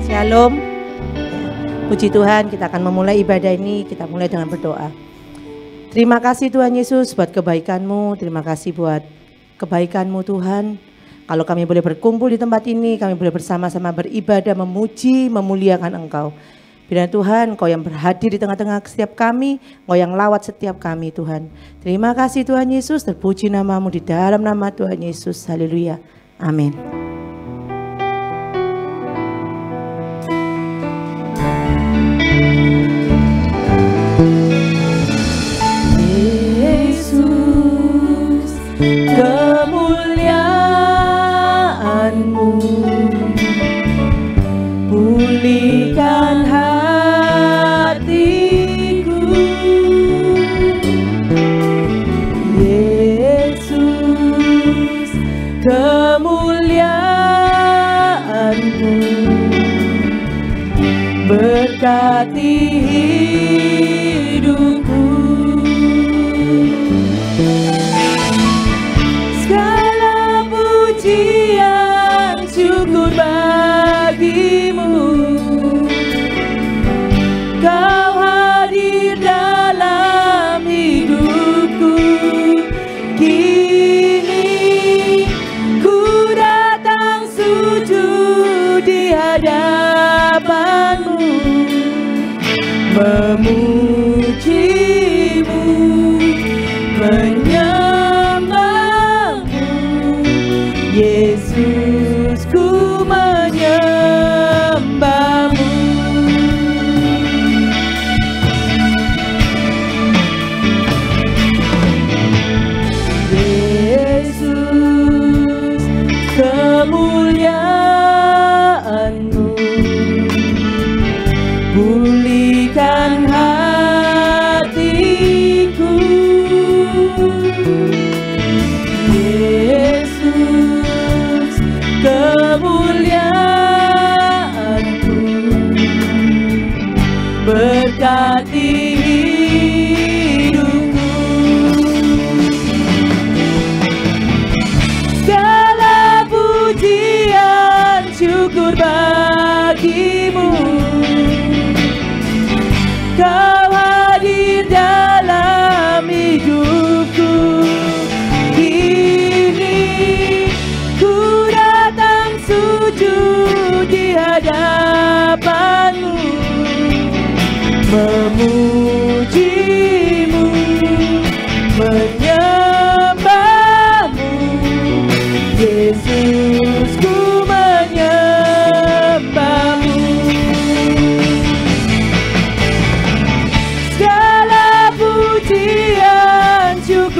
Shalom. Puji Tuhan, kita akan memulai ibadah ini. Kita mulai dengan berdoa. Terima kasih Tuhan Yesus buat kebaikan-Mu. Terima kasih buat kebaikan-Mu Tuhan. Kalau kami boleh berkumpul di tempat ini, kami boleh bersama-sama beribadah, memuji, memuliakan Engkau. Biar Tuhan, Engkau yang berhadir di tengah-tengah setiap kami, Engkau yang lawat setiap kami Tuhan. Terima kasih Tuhan Yesus, terpuji nama-Mu di dalam nama Tuhan Yesus. Haleluya. Amin. Kemuliaan-Mu pulihkan hatiku, Yesus. Kemuliaan-Mu berkati hidupku. Pujian syukur bagimu, Kau hadir dalam hidupku. Kini ku datang sujud di hadapan-Mu, memuji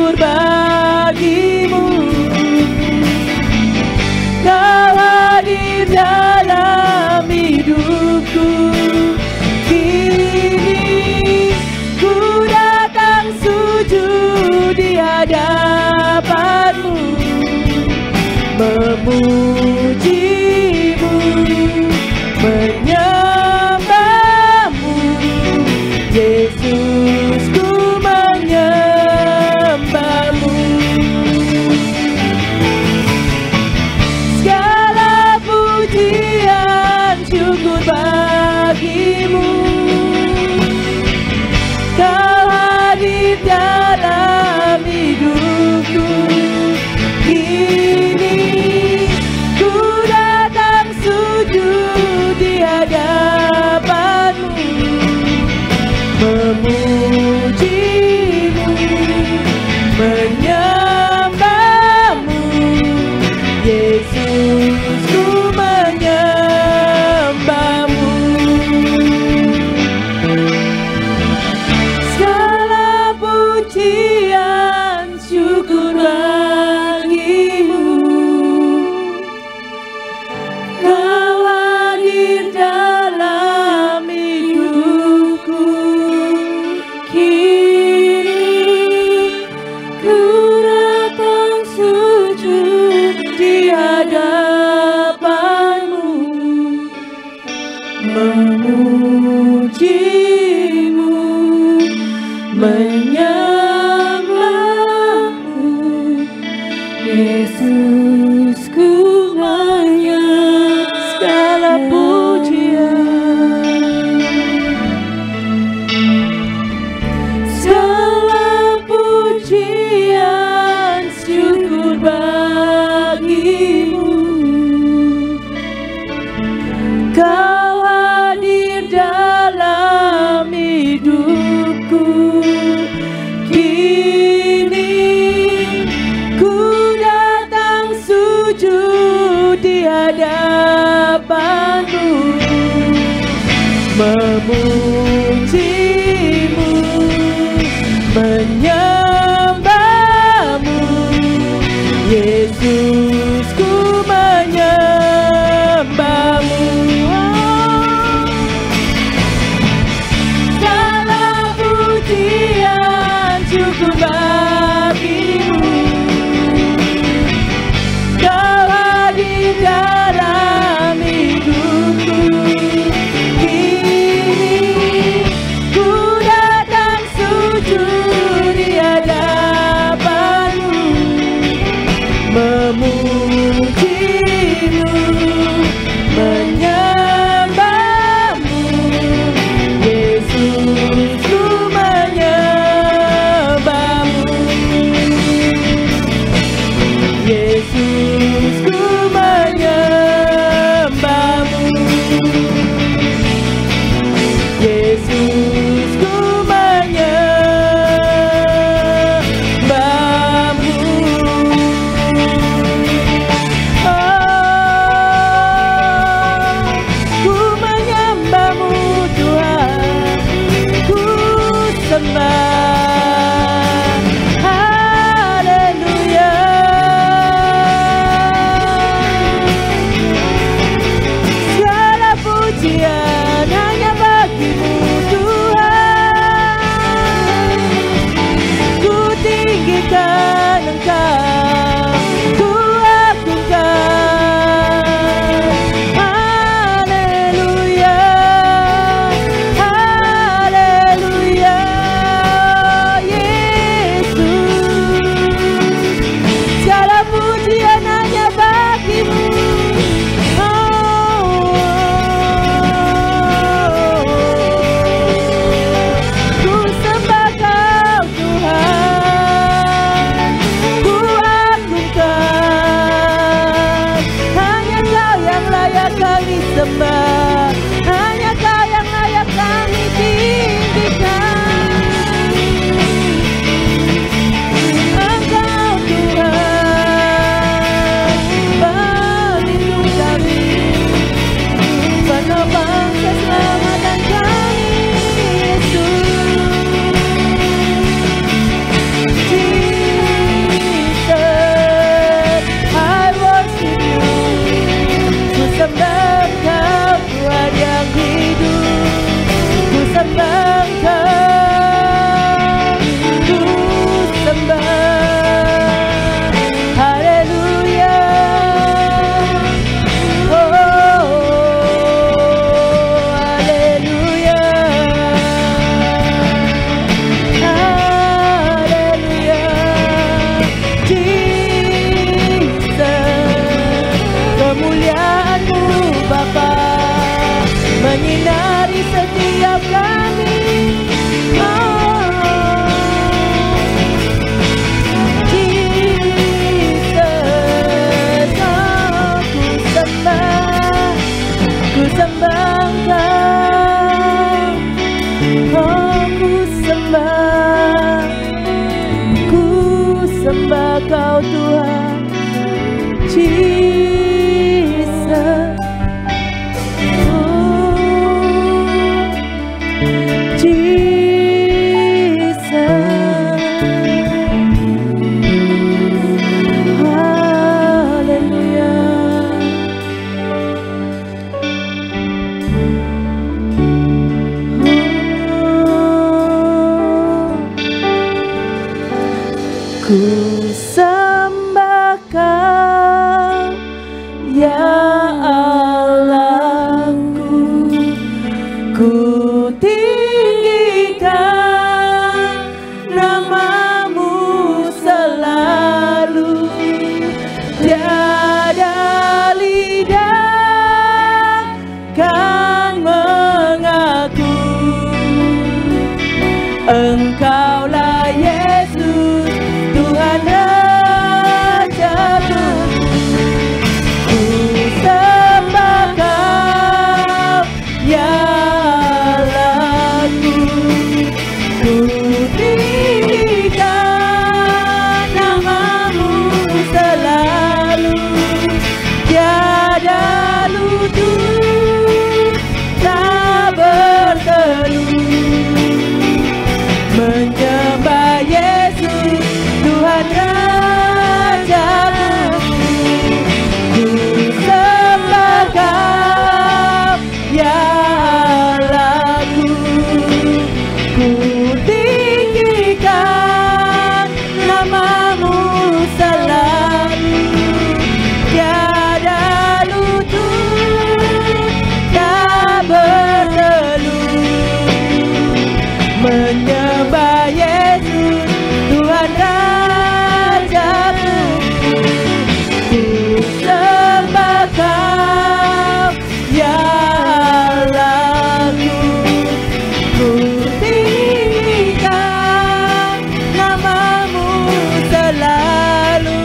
syukur bagimu. Kau hadir dalam hidupku. Kini ku datang sujud di hadapanmu, memujimu, menyembahmu. Yesus, ku menyembahmu. Segala pujian syukur bagimu. Kau hadir dalam hidupku. Kini ku datang sujud di hadapanmu, memujimu, menyembahmu. Yesus, ku menyembahmu. Segala pujian syukur bagimu. Kau hadir dalam hidupku. Kini ku datang sujud di hadapanmu, memujimu, menyembahmu. Yesus, ku menyembah. Segala pujian, segala pujian syukur bagimu. Kau hadir dalam hidupku. Kini ku datang sujud di hadapanmu, memujimu, menyembahmu. Yesus, ku menyembahmu. Segala pujian syukur bagimu. Kau hadir dalam hidupku. Kini ku datang sujud di hadapanmu, memujimu, menyembahmu. Yesus, ku menyembahmu. Yesus, ku menyembahmu. Yesus, ku menyembahmu. Oh, ku menyembahmu Tuhan, ku sembah. Haleluya. Segala pujian hanya bagimu Tuhan. Ku tinggikan Engkau, ku agungkan. Haleluya, haleluya. Yesus, segala pujian hanya bagimu. Ku sembah Kau Tuhan, ku agungkan. Hanya Kau yang layak kami sembah, hanya Kau yang layak kami tinggikan. Engkau Tuhan, pelindung kami, penopang keselamatan kami. Yesus, sembah Kau Tuhan. Jesus, oh, Jesus, haleluya. Ku sembah Kau, ya Allahku, ku tinggikan nama-Mu selalu. Tiada lidah kan mengaku Engkaulah Yesus, Tuhan Rajaku. Ku sembah Kau, ya Allahku, ku tinggikan nama-Mu selalu. Tiada lutut tak berteduh menyembah Yesus, Tuhan Rajaku. Ku sembah Kau, ya Allahku, ku tinggikan nama-Mu selalu. Tiada lutut tak berteduh menyembah Yesus, Tuhan Rajaku. Ku sembah Kau, ya Allahku, ku tinggikan nama-Mu selalu.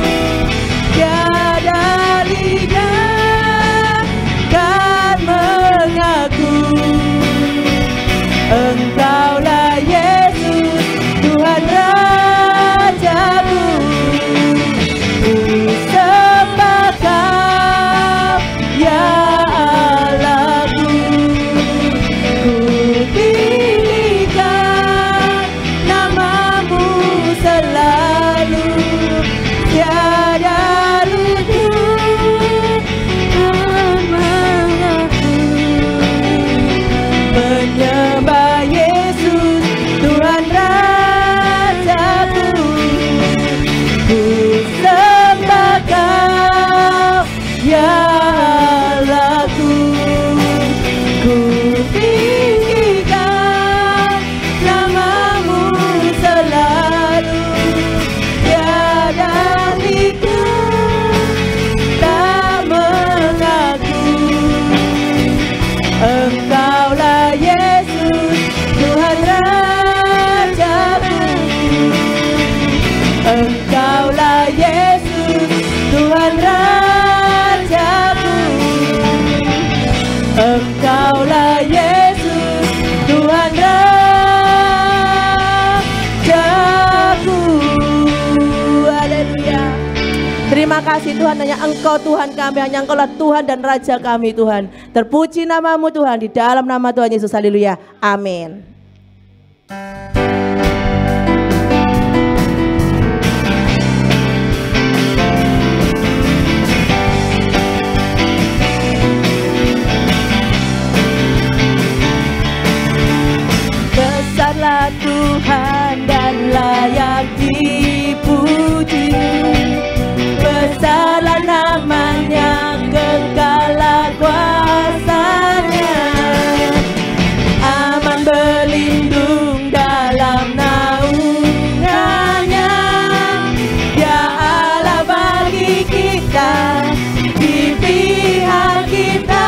Tiada lidah kan mengaku Engkaulah Yesus, Tuhan Rajaku. Ku sembah Kau, ya Allahku, ku tinggikan nama-Mu selalu. Tiada lutut kan mengaku menyembah Yesus, Tuhan Rajaku. Ku sembah Kau, ya Allahku, ku tinggikan nama-Mu selalu. Tiada lidah tak mengaku Engkaulah Yesus, Tuhan Rajaku. Engkaulah Yesus, Tuhan Rajaku. Engkaulah Yesus, Tuhan Rajaku. Haleluya. Terima kasih Tuhan, hanya Engkau Tuhan kami, hanya Engkaulah Tuhan dan Raja kami Tuhan. Terpuji nama-Mu Tuhan, di dalam nama Tuhan Yesus, haleluya, amin. Besarlah Tuhan dan layak dipuji. Besarlah nama-Nya, kekalah kuasa-Nya. Aman berlindung dalam naungan-Nya. Dia Allah bagi kita, di pihak kita.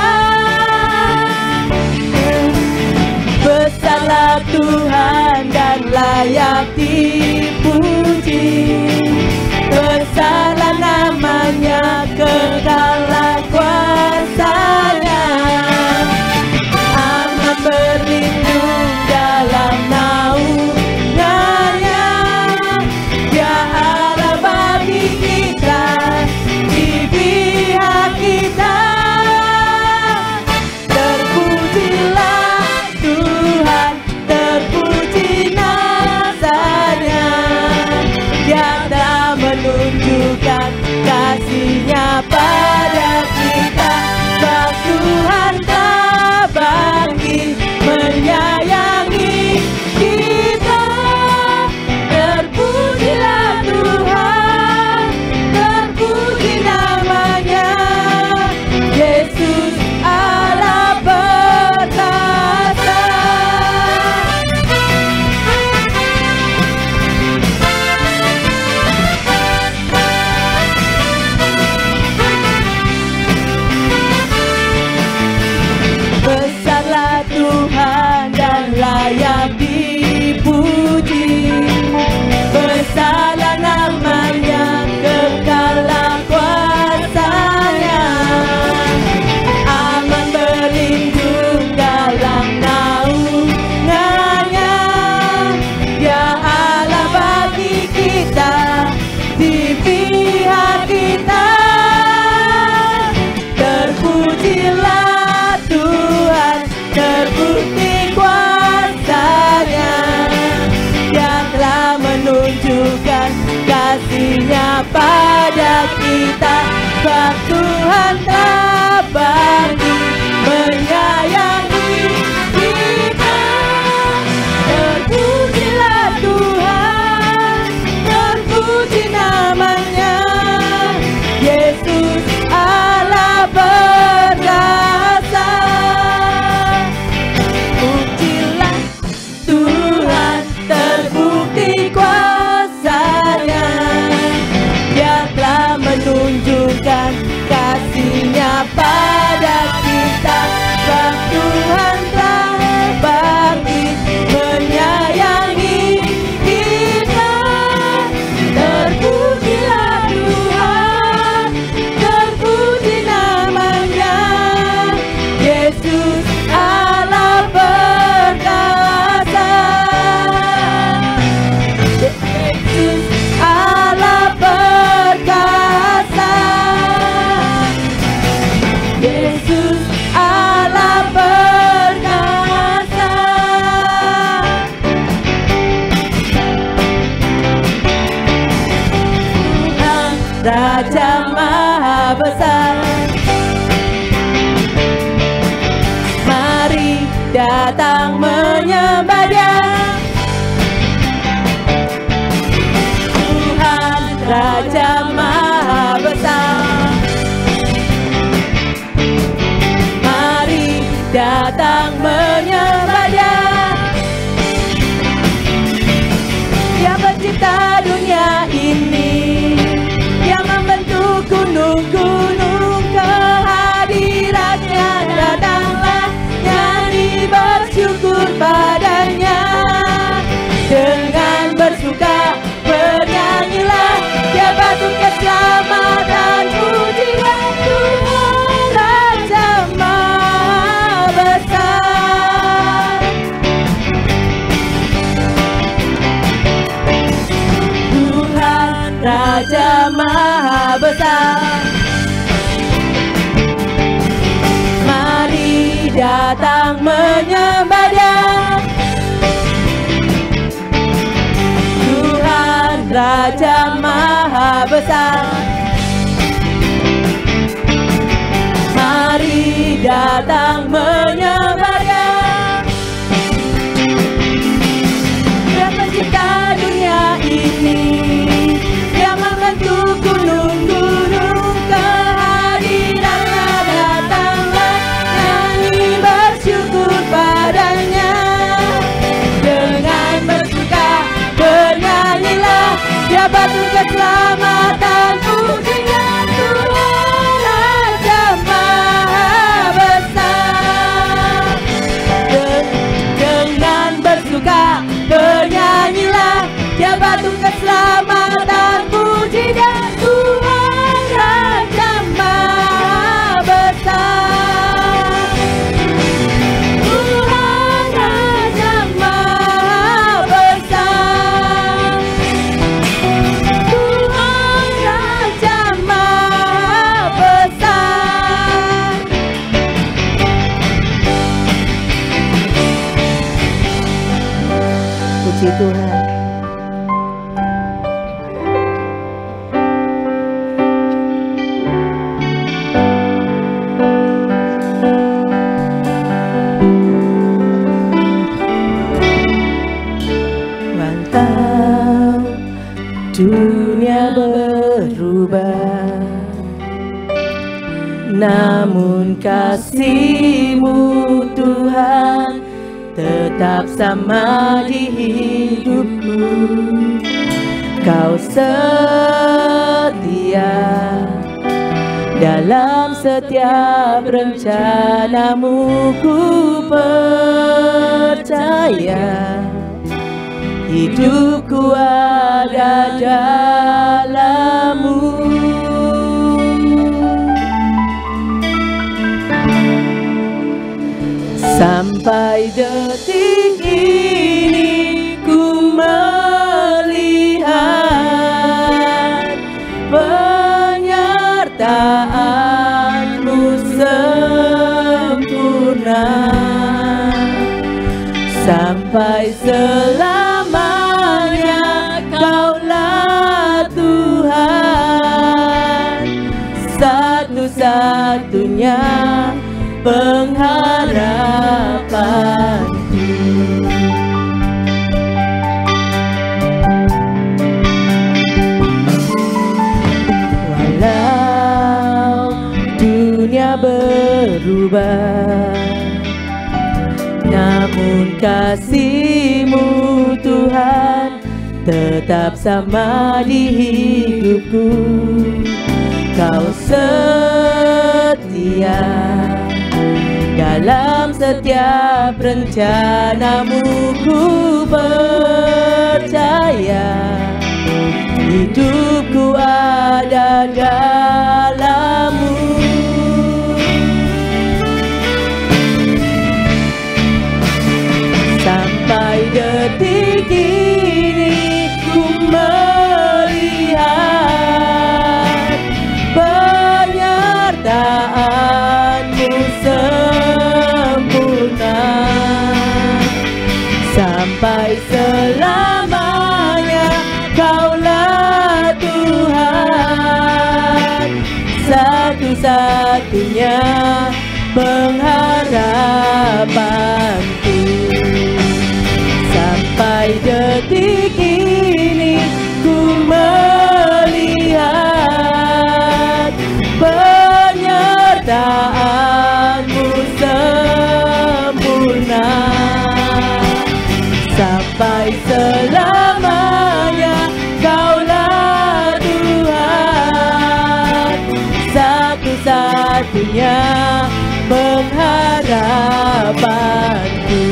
Besarlah Tuhan dan layak dipuji. Besarlah nama-Nya, kekalah kuasa-Nya. Aman berlindung dalam naungan-Nya. Dia Allah menunjukkan kasih-Nya pada kita. Sebab Tuhan telah bangkit menyayangi kita. Terpujilah Tuhan, terpuji namanya, Yesus Allah perkasa. Besarlah Tuhan dan layak dipuji, besarlah namanya, kekallah kuasa-Nya. Aman berlindung dalam naungan-Nya, Dia Allah bagi kita, di pihak kita. Terpujilah Tuhan, terbukti kuasa-Nya, yang telah menunjukkan kasih-Nya pada kita. Sebab Tuhan telah bangkit menyayangi kita. Terpujilah Tuhan, terpuji namanya, Yesus Allah perkasa. Pujilah Tuhan, terbukti kuasa-Nya, Dia telah menunjukkan kasih-Nya pada kita. Sebab Tuhan telah bangkit menyayangi kita. Terpujilah Tuhan, terpuji namanya, Yesus Allah perkasa. Yesus Allah perkasa. Yesus Allah perkasa. Tuhan Raja Maha Besar, mari datang menyembah Dia. Tuhan Raja Maha Besar, mari datang menyembah Dia. Dia pencipta dunia ini, yang membentuk gunung-gunung, kehadiran-Nya datanglah, nyanyi bersyukur padanya. Dengan bersuka bernyanyilah, Dia batu keselamatan, pujilah Tuhan Raja Maha Besar. Tuhan Raja Maha Besar, mari datang menyembah Dia. Tuhan Raja Maha Besar, mari datang menyembah Dia. Dia pencipta dunia ini, yang membentuk gunung-gunung, kehadiran-Nya datanglah, nyanyi bersyukur padanya. Dengan bersuka bernyanyilah, Dia batu keselamatan, pujilah Tuhan Raja Maha Besar. berubah, namun kasih-Mu Tuhan tetap sama di hidupku. Kau setia dalam setiap rencana-Mu, ku percaya hidupku ada dalam-Mu. Sampai detik ini ku melihat penyertaan-Mu sempurna. Sampai selamanya Kaulah Tuhan, satu-satunya pengharapanku. Walau dunia berubah, namun kasih-Mu Tuhan tetap sama di hidupku. Kau setia dalam setiap rencana-Mu, ku percaya hidupku ada dalam-Mu. Sampai detik ini ku melihat penyertaan-Mu sempurna. Sampai selamanya Kaulah Tuhan, satu-satunya pengharapanku. Sampai detik ini ku melihat penyertaan-Mu sempurna. Sampai selamanya Kaulah Tuhan, satu-satunya pengharapanku.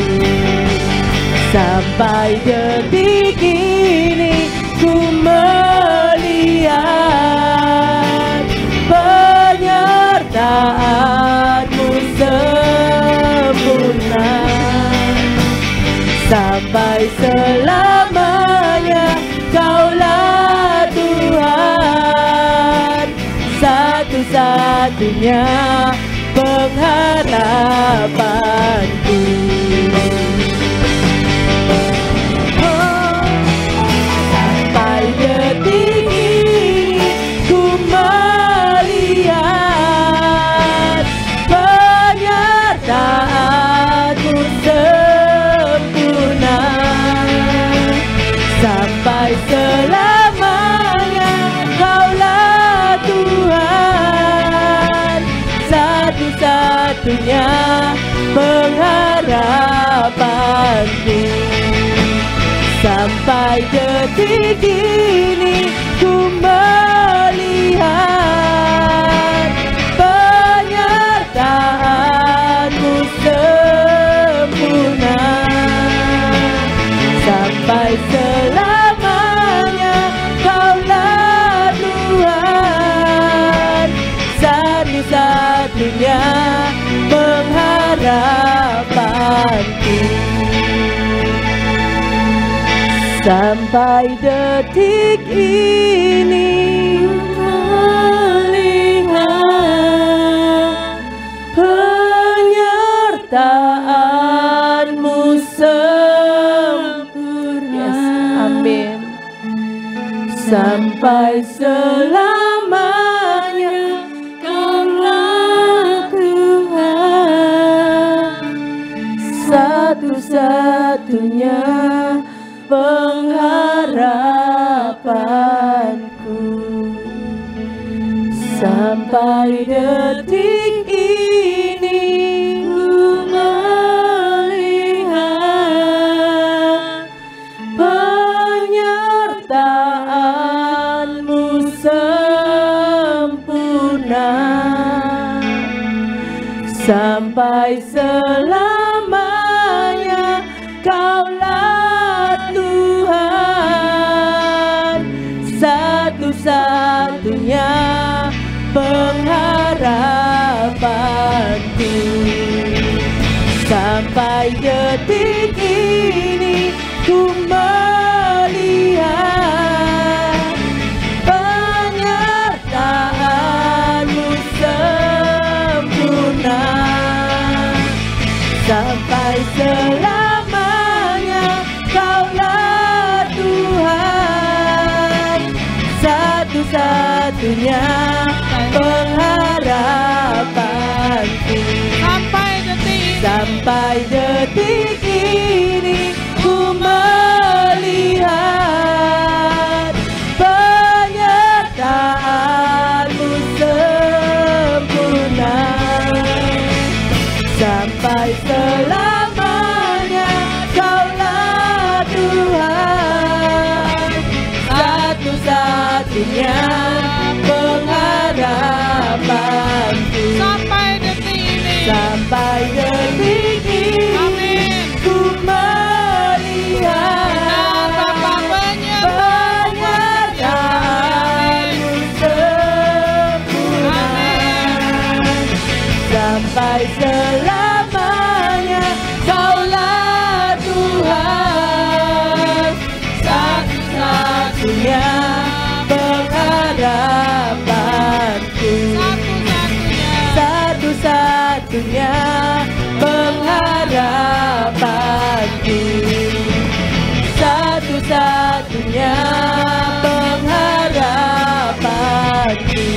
Sampai detik ini ku melihat penyertaan-Mu sempurna. Sampai selamanya Kaulah Tuhan, satu-satunya pengharapanku. Sampai detik ini ku melihat penyertaan-Mu sempurna. Sampai selamanya Kaulah Tuhan, satu-satunya pengharapanku. Sampai detik ini ku melihat penyertaan-Mu sempurna. Sampai selamanya Kaulah Tuhan, satu-satunya pengharapanku. Sampai detik ini melihat penyertaan-Mu sempurna. Yes, amin. Sampai selamanya Kaulah Tuhan, satu-satunya pengharapanku. Sampai detik ini ku melihat penyertaan-Mu sempurna, sampai selamanya Kaulah Tuhan, satu-satunya pengharapanku. Sampai detik ini ku melihat penyertaan-Mu sempurna, sampai selamanya Kaulah Tuhan, satu-satunya pengharapanku. Sampai detik ini ku melihat penyertaan-Mu sempurna, sampai selamanya Kaulah Tuhan, satu-satunya pengharapanku. Sampai detik ini ku melihat penyertaan-Mu sempurna, sampai selamanya Kaulah Tuhan, satu-satunya pengharapanku. Satu-satunya pengharapanku, satu-satunya pengharapanku.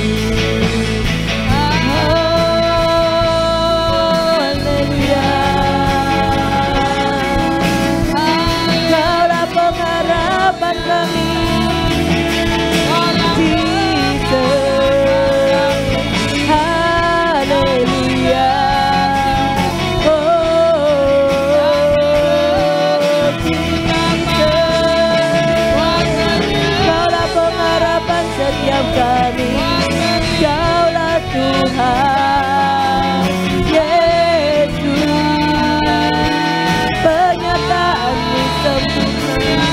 Haleluya, Kaulah pengharapan kami, kami, Kaulah Tuhan Yesus, penyertaan-Mu sempurna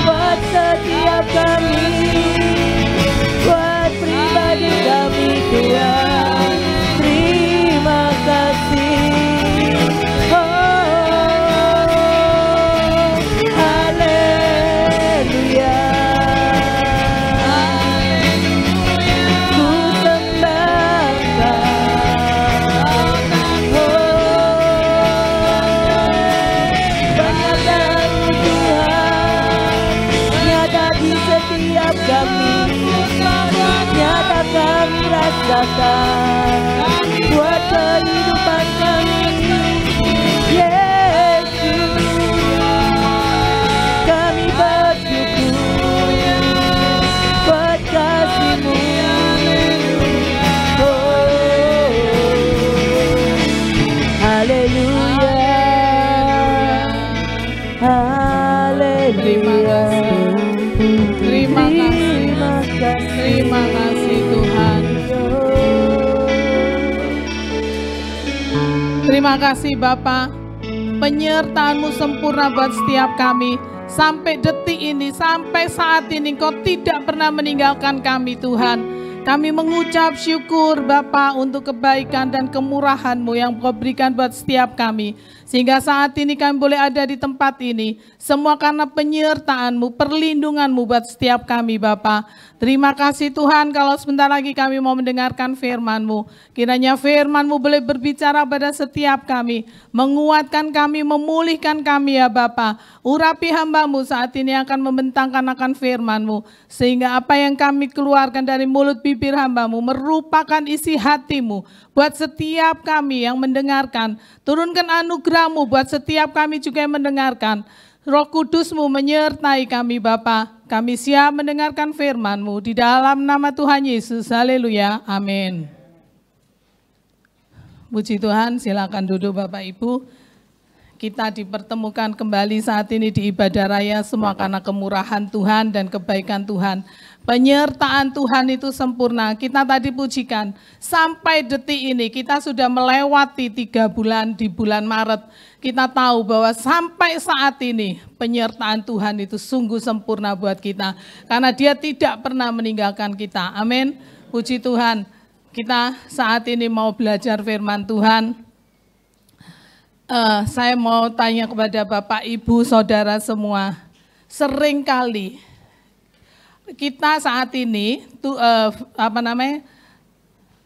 buat setiap kami, buat pribadi kami Tuhan. Terima kasih. Oh, haleluya. Nyata kami rasakan buat kehidupan kami, Yesus. Kami bersyukur buat kasih-Mu. Oh, haleluya, haleluya. Terima kasih Tuhan. Terima kasih Bapa, penyertaan-Mu sempurna buat setiap kami. Sampai detik ini, sampai saat ini Engkau tidak pernah meninggalkan kami Tuhan. Kami mengucap syukur Bapa untuk kebaikan dan kemurahan-Mu yang Engkau berikan buat setiap kami. Sehingga saat ini kami boleh ada di tempat ini. Semua karena penyertaan-Mu, perlindungan-Mu buat setiap kami Bapa. Terima kasih Tuhan, kalau sebentar lagi kami mau mendengarkan firman-Mu. Kiranya firman-Mu boleh berbicara pada setiap kami. Menguatkan kami, memulihkan kami ya Bapa. Urapi hamba-Mu saat ini akan membentangkan akan firman-Mu. Sehingga apa yang kami keluarkan dari mulut bibir hamba-Mu merupakan isi hati-Mu. Buat setiap kami yang mendengarkan, turunkan anugerah-Mu buat setiap kami juga yang mendengarkan. Roh Kudus-Mu menyertai kami Bapa. Kami siap mendengarkan firman-Mu di dalam nama Tuhan Yesus. Haleluya. Amin. Puji Tuhan, silakan duduk Bapak Ibu. Kita dipertemukan kembali saat ini di ibadah raya semua karena kemurahan Tuhan dan kebaikan Tuhan. Penyertaan Tuhan itu sempurna. Kita tadi pujikan, sampai detik ini kita sudah melewati 3 bulan di bulan Maret. Kita tahu bahwa sampai saat ini penyertaan Tuhan itu sungguh sempurna buat kita. Karena Dia tidak pernah meninggalkan kita. Amin. Puji Tuhan. Kita saat ini mau belajar firman Tuhan. Saya mau tanya kepada Bapak, Ibu, Saudara semua. Seringkali kita saat ini,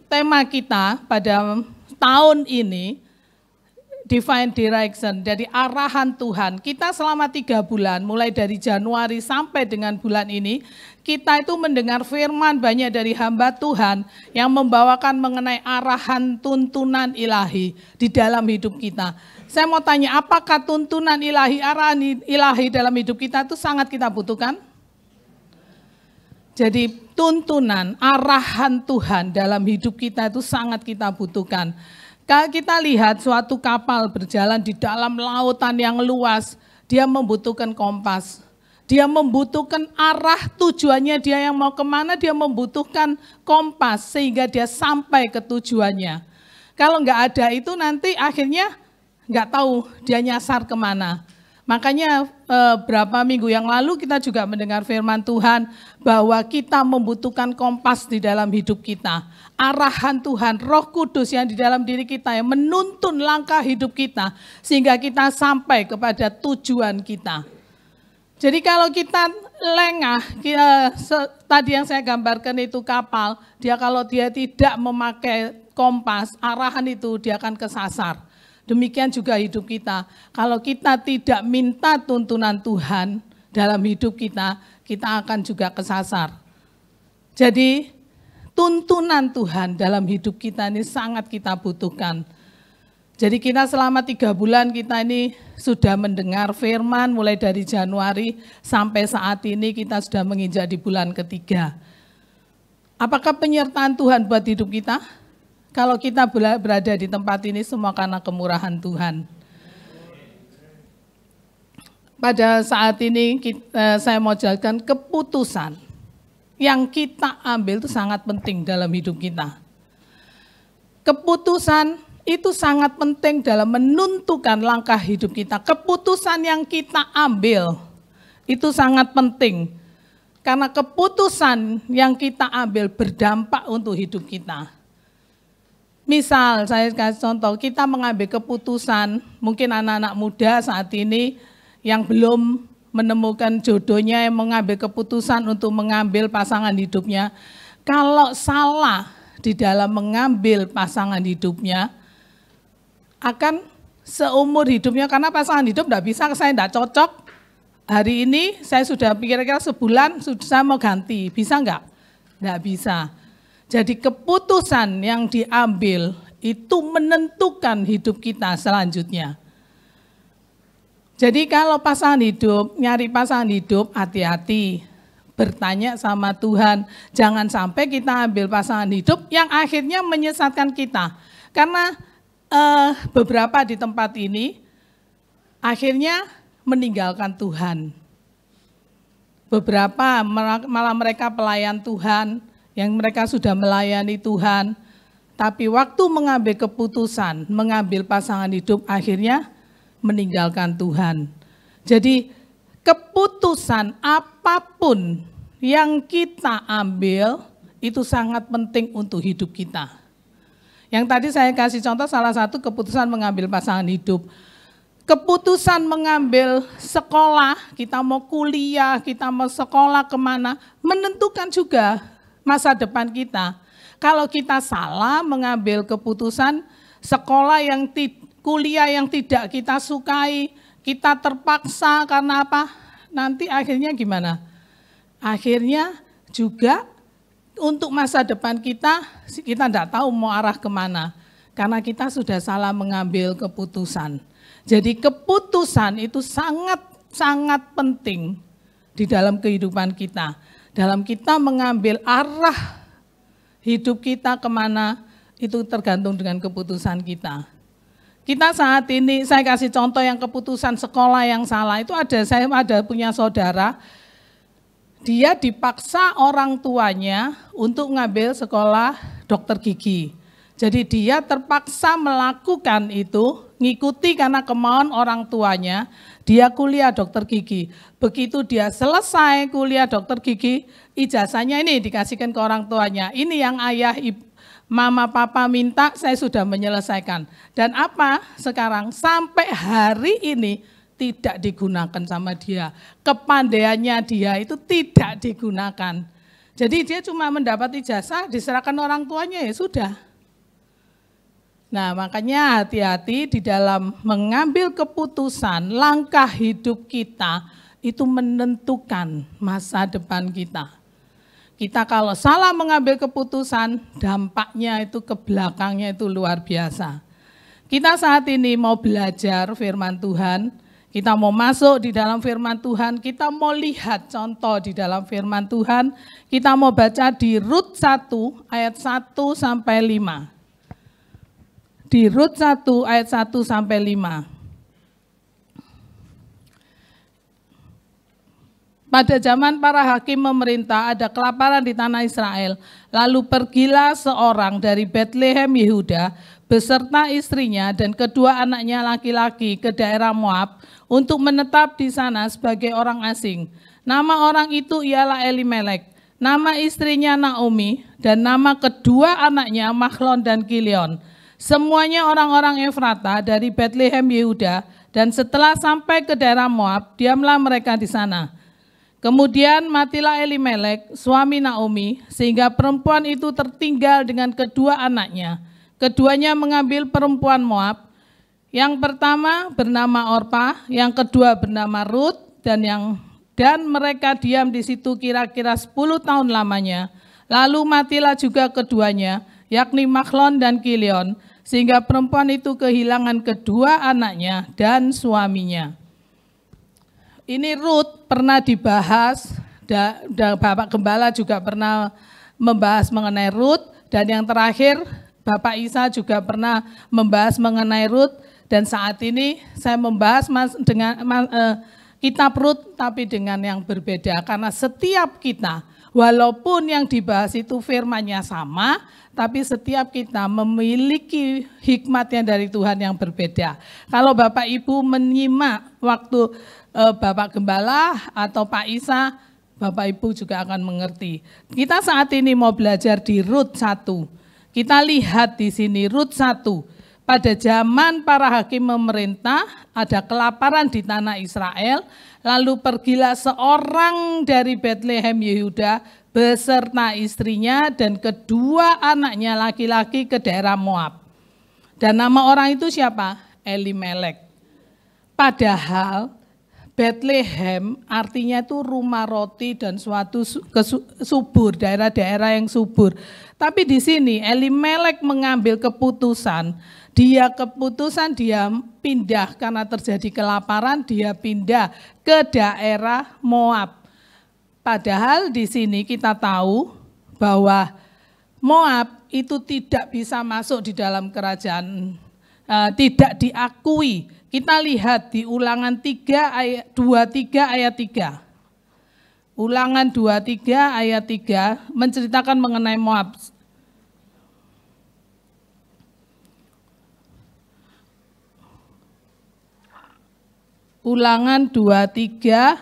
tema kita pada tahun ini, Divine Direction, jadi arahan Tuhan. Kita selama 3 bulan, mulai dari Januari sampai dengan bulan ini, kita itu mendengar firman banyak dari hamba Tuhan yang membawakan mengenai arahan tuntunan ilahi di dalam hidup kita. Saya mau tanya, apakah tuntunan ilahi, arahan ilahi dalam hidup kita itu sangat kita butuhkan? Jadi tuntunan, arahan Tuhan dalam hidup kita itu sangat kita butuhkan. Kalau kita lihat suatu kapal berjalan di dalam lautan yang luas, dia membutuhkan kompas. Dia membutuhkan arah tujuannya, dia yang mau kemana, dia membutuhkan kompas sehingga dia sampai ke tujuannya. Kalau nggak ada itu nanti akhirnya nggak tahu dia nyasar kemana. Makanya berapa minggu yang lalu kita juga mendengar firman Tuhan bahwa kita membutuhkan kompas di dalam hidup kita. Arahan Tuhan, Roh Kudus yang di dalam diri kita yang menuntun langkah hidup kita sehingga kita sampai kepada tujuan kita. Jadi kalau kita lengah, tadi yang saya gambarkan itu kapal, kalau dia tidak memakai kompas, arahan itu dia akan kesasar. Demikian juga hidup kita. Kalau kita tidak minta tuntunan Tuhan dalam hidup kita, kita akan juga kesasar. Jadi tuntunan Tuhan dalam hidup kita ini sangat kita butuhkan. Jadi kita selama 3 bulan kita ini sudah mendengar firman mulai dari Januari sampai saat ini kita sudah menginjak di bulan ketiga. Apakah penyertaan Tuhan buat hidup kita? Kalau kita berada di tempat ini semua karena kemurahan Tuhan. Pada saat ini saya mau jelaskan keputusan yang kita ambil itu sangat penting dalam hidup kita. Keputusan itu sangat penting dalam menentukan langkah hidup kita. Keputusan yang kita ambil itu sangat penting. Karena keputusan yang kita ambil berdampak untuk hidup kita. Misal, saya kasih contoh, kita mengambil keputusan, mungkin anak-anak muda saat ini yang belum menemukan jodohnya, yang mengambil keputusan untuk mengambil pasangan hidupnya. Kalau salah di dalam mengambil pasangan hidupnya, akan seumur hidupnya, karena pasangan hidup enggak bisa, saya enggak cocok, hari ini saya sudah kira-kira sebulan, saya mau ganti, bisa enggak? Enggak bisa. Jadi keputusan yang diambil itu menentukan hidup kita selanjutnya. Jadi kalau pasangan hidup, nyari pasangan hidup, hati-hati. Bertanya sama Tuhan, jangan sampai kita ambil pasangan hidup yang akhirnya menyesatkan kita. Karena beberapa di tempat ini akhirnya meninggalkan Tuhan. Beberapa malah mereka pelayan Tuhan, yang mereka sudah melayani Tuhan, tapi waktu mengambil keputusan, mengambil pasangan hidup, akhirnya meninggalkan Tuhan. Jadi keputusan apapun yang kita ambil, itu sangat penting untuk hidup kita. Yang tadi saya kasih contoh, salah satu keputusan mengambil pasangan hidup. Keputusan mengambil sekolah, kita mau kuliah, kita mau sekolah kemana, menentukan juga masa depan kita. Kalau kita salah mengambil keputusan sekolah kuliah yang tidak kita sukai, kita terpaksa karena apa? Nanti akhirnya gimana? Akhirnya juga untuk masa depan kita tidak tahu mau arah kemana. Karena kita sudah salah mengambil keputusan. Jadi keputusan itu sangat penting di dalam kehidupan kita. Dalam kita mengambil arah hidup kita kemana, itu tergantung dengan keputusan kita. Kita saat ini, saya kasih contoh yang keputusan sekolah yang salah, itu saya ada punya saudara, dia dipaksa orang tuanya untuk ngambil sekolah dokter gigi. Jadi dia terpaksa melakukan itu, ngikuti karena kemauan orang tuanya, dia kuliah dokter gigi. Begitu dia selesai kuliah dokter gigi, ijazahnya ini dikasihkan ke orang tuanya. Ini yang ayah, mama, papa minta, saya sudah menyelesaikan. Dan apa sekarang? Sampai hari ini tidak digunakan sama dia. Kepandaiannya dia itu tidak digunakan. Jadi dia cuma mendapat ijazah, diserahkan orang tuanya, ya sudah. Nah, makanya hati-hati di dalam mengambil keputusan, langkah hidup kita itu menentukan masa depan kita. Kita kalau salah mengambil keputusan, dampaknya itu ke belakangnya itu luar biasa. Kita saat ini mau belajar firman Tuhan, kita mau masuk di dalam firman Tuhan, kita mau lihat contoh di dalam firman Tuhan, kita mau baca di Rut 1 ayat 1 sampai 5. Di Rut 1 ayat 1 sampai 5. Pada zaman para hakim memerintah ada kelaparan di tanah Israel. Lalu pergilah seorang dari Betlehem Yehuda beserta istrinya dan kedua anaknya laki-laki ke daerah Moab untuk menetap di sana sebagai orang asing. Nama orang itu ialah Elimelek, nama istrinya Naomi, dan nama kedua anaknya Mahlon dan Kilion. Semuanya orang-orang Efrata dari Betlehem Yehuda, dan setelah sampai ke daerah Moab, diamlah mereka di sana. Kemudian matilah Elimelek, suami Naomi, sehingga perempuan itu tertinggal dengan kedua anaknya. Keduanya mengambil perempuan Moab, yang pertama bernama Orpa, yang kedua bernama Rut, dan mereka diam di situ kira-kira 10 tahun lamanya. Lalu matilah juga keduanya, yakni Mahlon dan Kilion, sehingga perempuan itu kehilangan kedua anaknya dan suaminya. Ini Rut pernah dibahas, dan Bapak Gembala juga pernah membahas mengenai Rut, dan yang terakhir Bapak Isa juga pernah membahas mengenai Rut, dan saat ini saya membahas dengan kitab Rut tapi dengan yang berbeda, karena setiap kita, walaupun yang dibahas itu firman-Nya sama, tapi setiap kita memiliki hikmatnya dari Tuhan yang berbeda. Kalau Bapak Ibu menyimak waktu Bapak Gembala atau Pak Isa, Bapak Ibu juga akan mengerti. Kita saat ini mau belajar di Rut 1. Kita lihat di sini Rut 1. Pada zaman para hakim memerintah, ada kelaparan di tanah Israel, lalu pergilah seorang dari Betlehem Yehuda beserta istrinya dan kedua anaknya laki-laki ke daerah Moab. Dan nama orang itu siapa? Elimelek. Padahal Bethlehem artinya itu rumah roti dan suatu subur, daerah-daerah yang subur. Tapi di sini Elimelek mengambil keputusan, dia pindah karena terjadi kelaparan, dia pindah ke daerah Moab. Padahal di sini kita tahu bahwa Moab itu tidak bisa masuk di dalam kerajaan, tidak diakui. Kita lihat di Ulangan 23 ayat 3. Ulangan 23 ayat 3 menceritakan mengenai Moab. Ulangan 23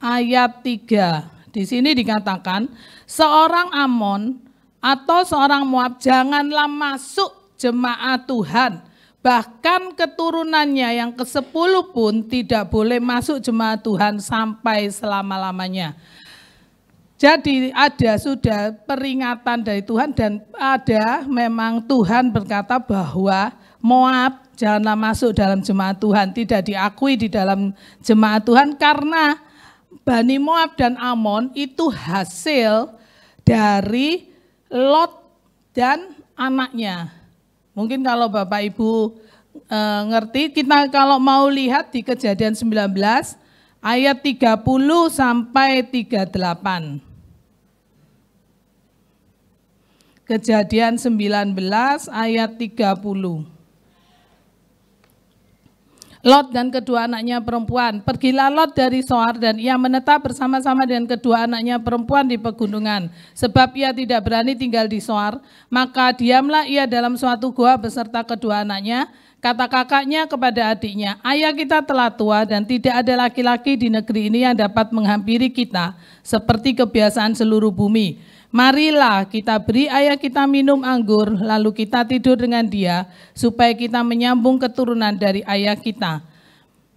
ayat 3. Di sini dikatakan, seorang Amon atau seorang Moab janganlah masuk jemaat Tuhan. Bahkan keturunannya yang ke-10 pun tidak boleh masuk jemaat Tuhan sampai selama-lamanya. Jadi ada sudah peringatan dari Tuhan dan ada memang Tuhan berkata bahwa Moab janganlah masuk dalam jemaat Tuhan, tidak diakui di dalam jemaat Tuhan karena Bani Moab dan Amon itu hasil dari Lot dan anaknya. Mungkin kalau Bapak Ibu ngerti, kita kalau mau lihat di Kejadian 19 ayat 30 sampai 38. Kejadian 19 ayat 30. Lot dan kedua anaknya perempuan. Pergilah Lot dari Zoar dan ia menetap bersama-sama dengan kedua anaknya perempuan di pegunungan. Sebab ia tidak berani tinggal di Zoar. Maka diamlah ia dalam suatu gua beserta kedua anaknya. Kata kakaknya kepada adiknya, ayah kita telah tua dan tidak ada laki-laki di negeri ini yang dapat menghampiri kita seperti kebiasaan seluruh bumi. Marilah kita beri ayah kita minum anggur, lalu kita tidur dengan dia, supaya kita menyambung keturunan dari ayah kita.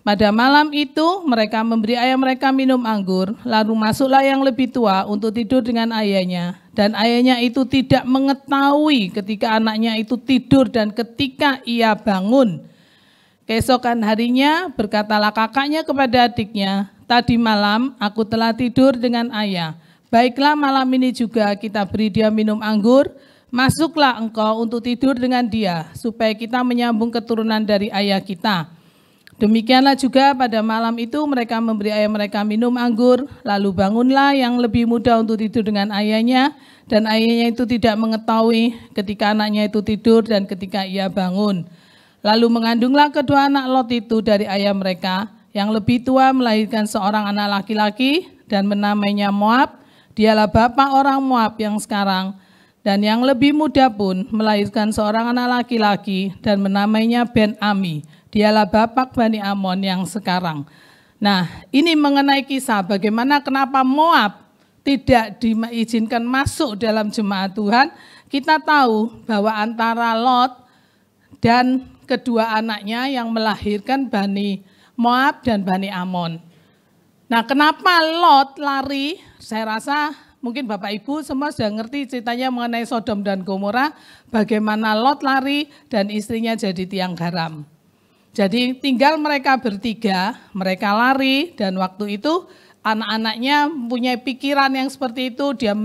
Pada malam itu mereka memberi ayah mereka minum anggur, lalu masuklah yang lebih tua untuk tidur dengan ayahnya. Dan ayahnya itu tidak mengetahui ketika anaknya itu tidur dan ketika ia bangun. Keesokan harinya berkatalah kakaknya kepada adiknya, tadi malam aku telah tidur dengan ayah. Baiklah malam ini juga kita beri dia minum anggur, masuklah engkau untuk tidur dengan dia, supaya kita menyambung keturunan dari ayah kita. Demikianlah juga pada malam itu mereka memberi ayah mereka minum anggur, lalu bangunlah yang lebih muda untuk tidur dengan ayahnya, dan ayahnya itu tidak mengetahui ketika anaknya itu tidur dan ketika ia bangun. Lalu mengandunglah kedua anak Lot itu dari ayah mereka, yang lebih tua melahirkan seorang anak laki-laki dan menamainya Moab. Dialah bapak orang Moab yang sekarang, dan yang lebih muda pun melahirkan seorang anak laki-laki dan menamainya Ben-Ami. Dialah bapak Bani Amon yang sekarang. Nah, ini mengenai kisah bagaimana kenapa Moab tidak diizinkan masuk dalam jemaat Tuhan. Kita tahu bahwa antara Lot dan kedua anaknya yang melahirkan Bani Moab dan Bani Amon. Nah, kenapa Lot lari? Saya rasa mungkin Bapak Ibu semua sudah ngerti ceritanya mengenai Sodom dan Gomora, bagaimana Lot lari dan istrinya jadi tiang garam. Jadi tinggal mereka bertiga, mereka lari dan waktu itu anak-anaknya punya pikiran yang seperti itu, dia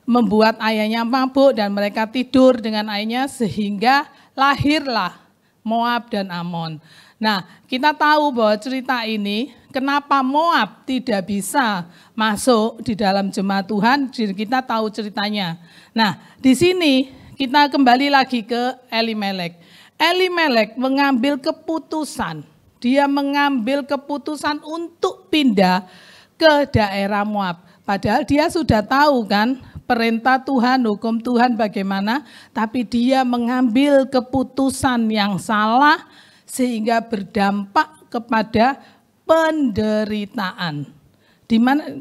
membuat ayahnya mabuk dan mereka tidur dengan ayahnya sehingga lahirlah Moab dan Amon. Nah, kita tahu bahwa cerita ini, kenapa Moab tidak bisa masuk di dalam jemaat Tuhan, kita tahu ceritanya. Nah, di sini kita kembali lagi ke Elimelek. Elimelek mengambil keputusan, dia mengambil keputusan untuk pindah ke daerah Moab. Padahal dia sudah tahu kan perintah Tuhan, hukum Tuhan bagaimana, tapi dia mengambil keputusan yang salah, sehingga berdampak kepada penderitaan.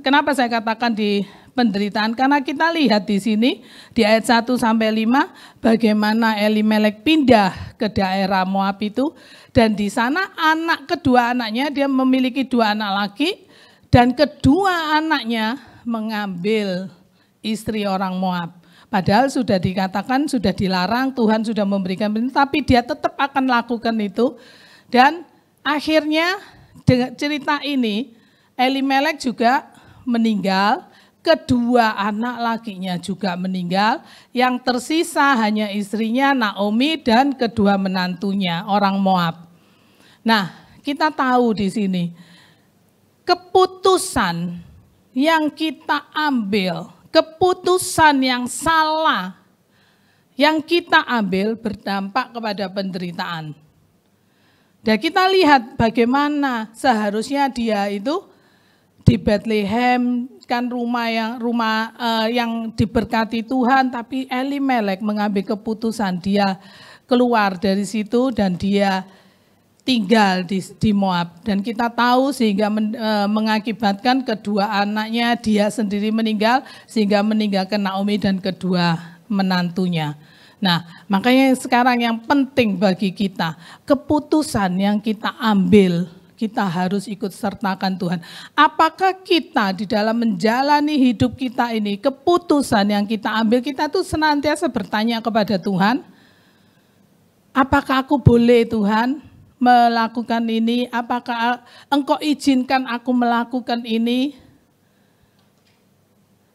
Kenapa saya katakan di penderitaan? Karena kita lihat di sini di ayat 1 sampai 5 bagaimana Elimelek pindah ke daerah Moab itu, dan di sana kedua anaknya, dia memiliki dua anak laki dan kedua anaknya mengambil istri orang Moab. Padahal sudah dikatakan, sudah dilarang, Tuhan sudah memberikan perintah, tapi dia tetap akan lakukan itu. Dan akhirnya dengan cerita ini, Elimelek juga meninggal, kedua anak lakinya juga meninggal, yang tersisa hanya istrinya Naomi dan kedua menantunya, orang Moab. Nah, kita tahu di sini, keputusan yang kita ambil, keputusan yang salah yang kita ambil berdampak kepada penderitaan. Dan kita lihat bagaimana seharusnya dia itu di Bethlehem, kan rumah yang diberkati Tuhan, tapi Elimelek mengambil keputusan, dia keluar dari situ dan dia tinggal di Moab. Dan kita tahu sehingga mengakibatkan kedua anaknya dia sendiri meninggal, sehingga meninggalkan Naomi dan kedua menantunya. Nah, makanya sekarang yang penting bagi kita, keputusan yang kita ambil, kita harus ikut sertakan Tuhan. Apakah kita di dalam menjalani hidup kita ini, keputusan yang kita ambil, kita tuh senantiasa bertanya kepada Tuhan, apakah aku boleh Tuhan melakukan ini? Apakah Engkau izinkan aku melakukan ini?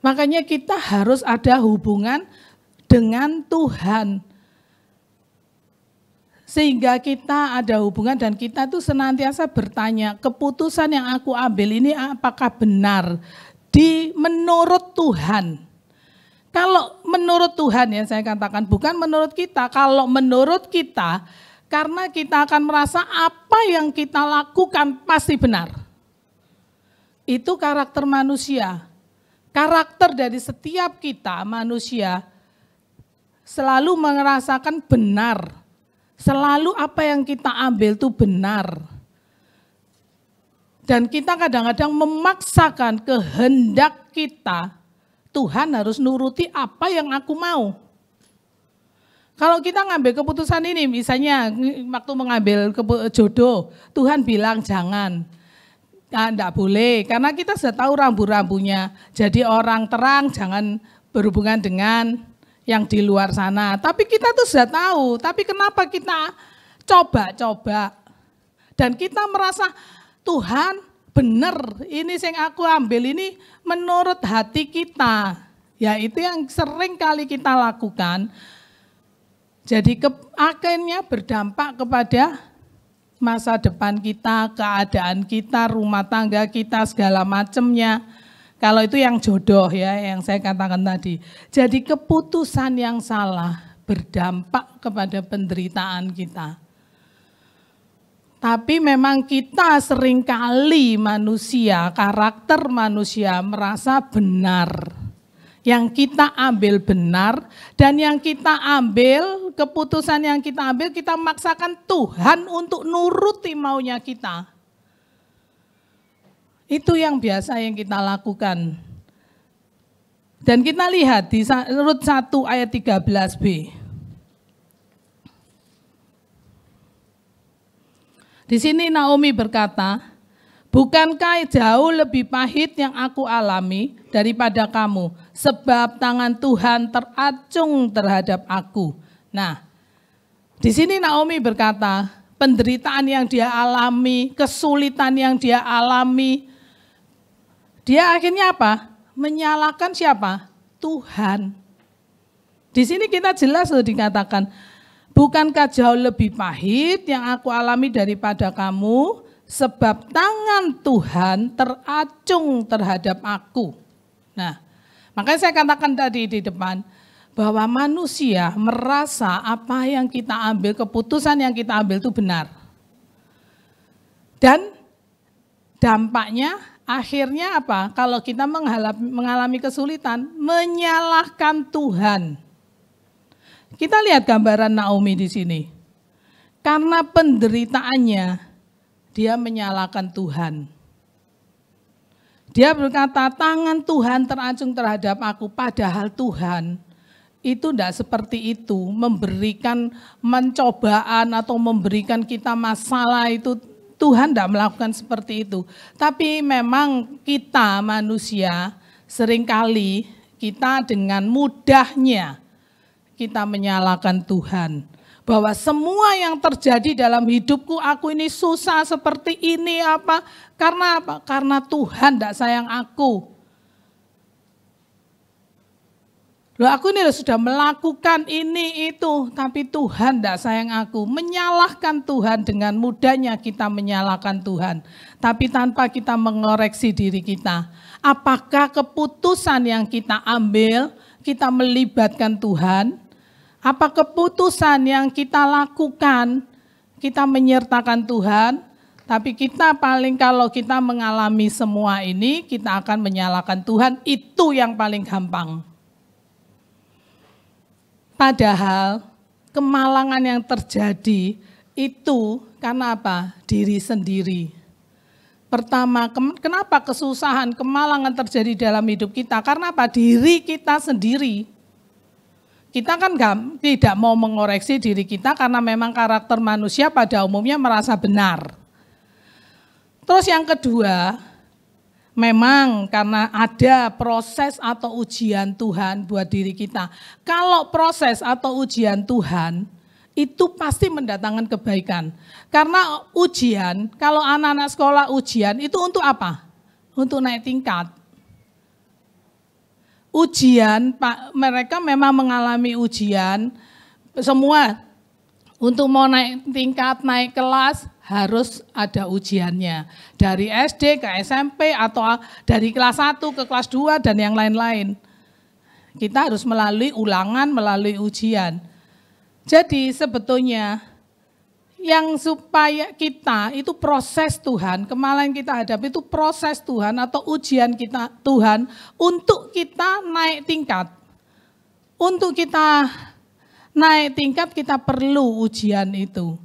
Makanya kita harus ada hubungan dengan Tuhan. Sehingga kita ada hubungan dan kita tuh senantiasa bertanya, keputusan yang aku ambil ini apakah benar menurut Tuhan. Kalau menurut Tuhan ya saya katakan, bukan menurut kita. Kalau menurut kita, karena kita akan merasa apa yang kita lakukan pasti benar. Itu karakter manusia. Karakter dari setiap kita manusia selalu merasakan benar. Selalu apa yang kita ambil itu benar. Dan kita kadang-kadang memaksakan kehendak kita, Tuhan harus nuruti apa yang aku mau. Kalau kita ngambil keputusan ini, misalnya waktu mengambil jodoh, Tuhan bilang jangan. Enggak boleh, karena kita sudah tahu rambu-rambunya. Jadi orang terang jangan berhubungan dengan yang di luar sana. Tapi kita tuh sudah tahu, tapi kenapa kita coba-coba. Dan kita merasa, Tuhan benar, ini yang aku ambil ini menurut hati kita. Ya itu yang sering kali kita lakukan. Jadi akhirnya berdampak kepada masa depan kita, keadaan kita, rumah tangga kita, segala macamnya. Kalau itu yang jodoh ya, yang saya katakan tadi. Jadi keputusan yang salah berdampak kepada penderitaan kita. Tapi memang kita seringkali manusia, karakter manusia merasa benar. Yang kita ambil benar dan yang kita ambil, keputusan yang kita ambil, kita memaksakan Tuhan untuk nuruti maunya kita. Itu yang biasa yang kita lakukan. Dan kita lihat di Rut 1 ayat 13b. Di sini Naomi berkata, bukankah jauh lebih pahit yang aku alami daripada kamu, sebab tangan Tuhan teracung terhadap aku. Nah, di sini Naomi berkata, penderitaan yang dia alami, kesulitan yang dia alami, dia akhirnya apa? Menyalahkan siapa? Tuhan. Di sini kita jelas sudah dikatakan, bukankah jauh lebih pahit yang aku alami daripada kamu, sebab tangan Tuhan teracung terhadap aku. Nah, makanya saya katakan tadi di depan, bahwa manusia merasa apa yang kita ambil, keputusan yang kita ambil itu benar. Dan dampaknya akhirnya apa? Kalau kita mengalami kesulitan, menyalahkan Tuhan. Kita lihat gambaran Naomi di sini. Karena penderitaannya, dia menyalahkan Tuhan. Dia berkata, tangan Tuhan teracung terhadap aku, padahal Tuhan itu tidak seperti itu, memberikan mencobaan atau memberikan kita masalah itu, Tuhan tidak melakukan seperti itu. Tapi memang kita manusia seringkali kita dengan mudahnya kita menyalahkan Tuhan. Bahwa semua yang terjadi dalam hidupku, aku ini susah seperti ini apa? Karena apa? Karena Tuhan tidak sayang aku. Loh, aku ini sudah melakukan ini itu, tapi Tuhan tidak sayang aku. Menyalahkan Tuhan, dengan mudahnya kita menyalahkan Tuhan. Tapi tanpa kita mengoreksi diri kita. Apakah keputusan yang kita ambil, kita melibatkan Tuhan? Apa keputusan yang kita lakukan, kita menyertakan Tuhan? Tapi kita paling, kalau kita mengalami semua ini, kita akan menyalahkan Tuhan, itu yang paling gampang. Padahal kemalangan yang terjadi itu karena apa? Diri sendiri. Pertama, kenapa kesusahan, kemalangan terjadi dalam hidup kita? Karena apa? Diri kita sendiri. Kita kan tidak mau mengoreksi diri kita karena memang karakter manusia pada umumnya merasa benar. Terus yang kedua, memang karena ada proses atau ujian Tuhan buat diri kita. Kalau proses atau ujian Tuhan, itu pasti mendatangkan kebaikan. Karena ujian, kalau anak-anak sekolah ujian, itu untuk apa? Untuk naik tingkat. Ujian, mereka memang mengalami ujian, semua Untuk mau naik tingkat, naik kelas, harus ada ujiannya. Dari SD ke SMP atau dari kelas 1 ke kelas 2 dan yang lain-lain. Kita harus melalui ulangan, melalui ujian. Jadi sebetulnya yang supaya kita itu proses Tuhan, kemalahan kita hadapi itu proses Tuhan atau ujian kita Tuhan untuk kita naik tingkat. Untuk kita naik tingkat kita perlu ujian itu.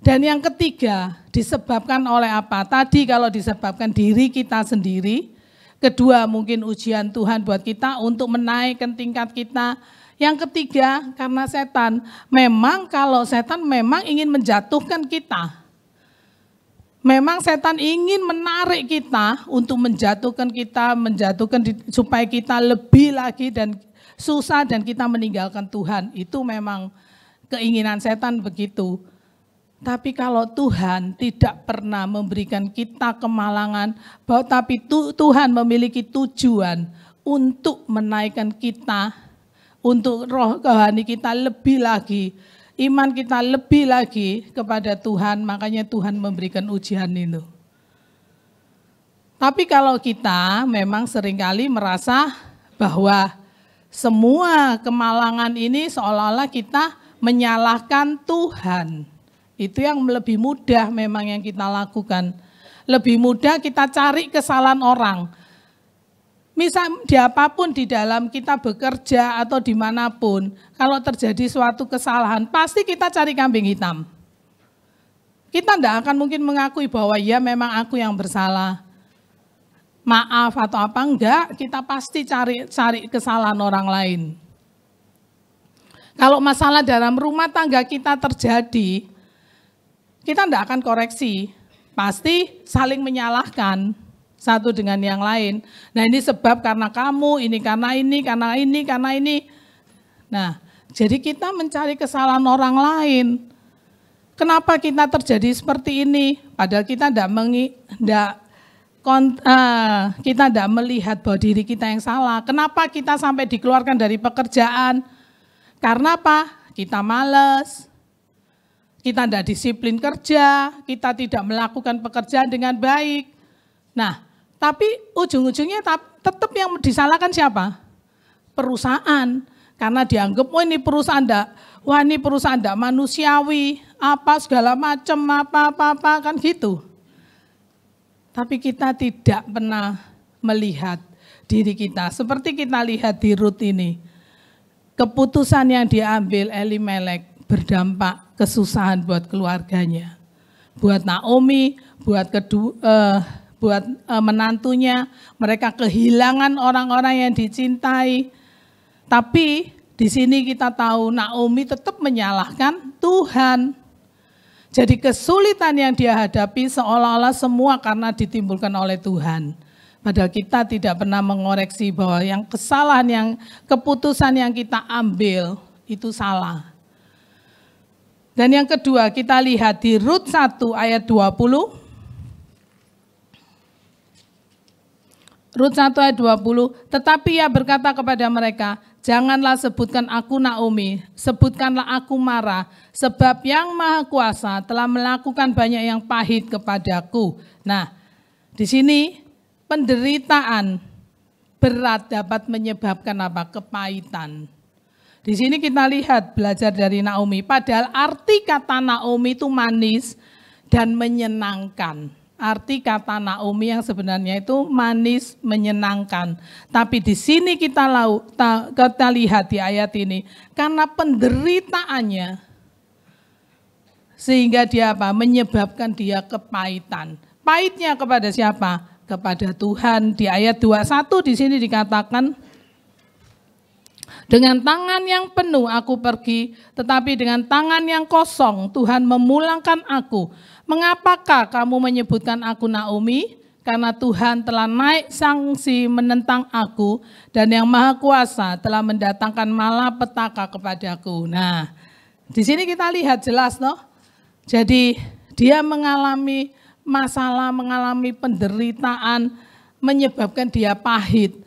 Dan yang ketiga disebabkan oleh apa? Tadi kalau disebabkan diri kita sendiri. Kedua mungkin ujian Tuhan buat kita untuk menaikkan tingkat kita. Yang ketiga karena setan. Memang kalau setan memang ingin menjatuhkan kita. Memang setan ingin menarik kita untuk menjatuhkan kita, supaya kita lebih lagi dan susah dan kita meninggalkan Tuhan. Itu memang keinginan setan begitu. Tapi kalau Tuhan tidak pernah memberikan kita kemalangan, tapi Tuhan memiliki tujuan untuk menaikkan kita, untuk roh rohani kita lebih lagi, iman kita lebih lagi kepada Tuhan, makanya Tuhan memberikan ujian itu. Tapi kalau kita memang seringkali merasa bahwa semua kemalangan ini seolah-olah kita menyalahkan Tuhan. Itu yang lebih mudah memang yang kita lakukan. Lebih mudah kita cari kesalahan orang. Misal di apapun di dalam kita bekerja atau dimanapun, kalau terjadi suatu kesalahan, pasti kita cari kambing hitam. Kita tidak akan mungkin mengakui bahwa ya memang aku yang bersalah. Maaf atau apa enggak, kita pasti cari kesalahan orang lain. Kalau masalah dalam rumah tangga kita terjadi, kita tidak akan koreksi, pasti saling menyalahkan satu dengan yang lain. Nah ini sebab karena kamu, ini karena ini, karena ini, karena ini. Nah jadi kita mencari kesalahan orang lain. Kenapa kita terjadi seperti ini? Padahal kita kita tidak melihat bahwa diri kita yang salah. Kenapa kita sampai dikeluarkan dari pekerjaan? Karena apa? Kita malas, kita tidak disiplin kerja, kita tidak melakukan pekerjaan dengan baik. Nah, tapi ujung-ujungnya tetap yang disalahkan siapa? Perusahaan. Karena dianggap, ini perusahaan tidak manusiawi, apa segala macam, apa kan gitu. Tapi kita tidak pernah melihat diri kita. Seperti kita lihat di Rut ini. Keputusan yang diambil Elimelek berdampak kesusahan buat keluarganya. Buat Naomi, buat menantunya. Mereka kehilangan orang-orang yang dicintai. Tapi di sini kita tahu Naomi tetap menyalahkan Tuhan. Jadi kesulitan yang dia hadapi seolah-olah semua karena ditimbulkan oleh Tuhan. Padahal kita tidak pernah mengoreksi bahwa yang kesalahan, keputusan yang kita ambil itu salah. Dan yang kedua kita lihat di Rut 1 ayat 20. Rut 1 ayat 20, tetapi ia berkata kepada mereka, janganlah sebutkan aku Naomi, sebutkanlah aku Mara, sebab yang Maha Kuasa telah melakukan banyak yang pahit kepadaku. Nah, di sini penderitaan berat dapat menyebabkan apa? Kepahitan. Di sini kita lihat belajar dari Naomi, padahal arti kata Naomi itu manis dan menyenangkan. Arti kata Naomi yang sebenarnya itu manis, menyenangkan. Tapi di sini kita lihat di ayat ini, karena penderitaannya, sehingga dia apa? Menyebabkan dia kepahitan. Pahitnya kepada siapa? Kepada Tuhan. Di ayat 21 di sini dikatakan, dengan tangan yang penuh aku pergi, tetapi dengan tangan yang kosong Tuhan memulangkan aku. Mengapakah kamu menyebutkan aku Naomi? Karena Tuhan telah naik sanksi menentang aku, dan yang Maha Kuasa telah mendatangkan malapetaka kepadaku. Nah, di sini kita lihat jelas, no? Jadi dia mengalami masalah, mengalami penderitaan, menyebabkan dia pahit.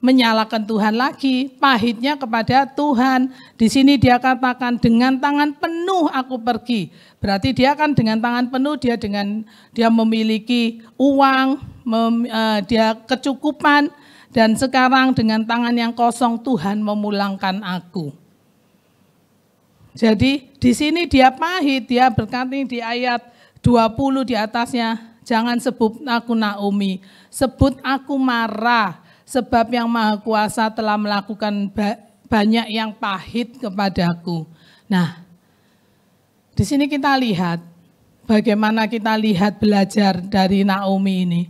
menyalahkan Tuhan lagi, pahitnya kepada Tuhan. Di sini dia katakan dengan tangan penuh aku pergi. Berarti dia kan dengan tangan penuh, dia memiliki uang, dia kecukupan, dan sekarang dengan tangan yang kosong Tuhan memulangkan aku. Jadi di sini dia pahit, dia berkata di ayat 20 di atasnya, jangan sebut aku Naomi, sebut aku Mara, sebab yang Maha Kuasa telah melakukan banyak yang pahit kepadaku. Nah, di sini kita lihat, bagaimana kita lihat belajar dari Naomi ini.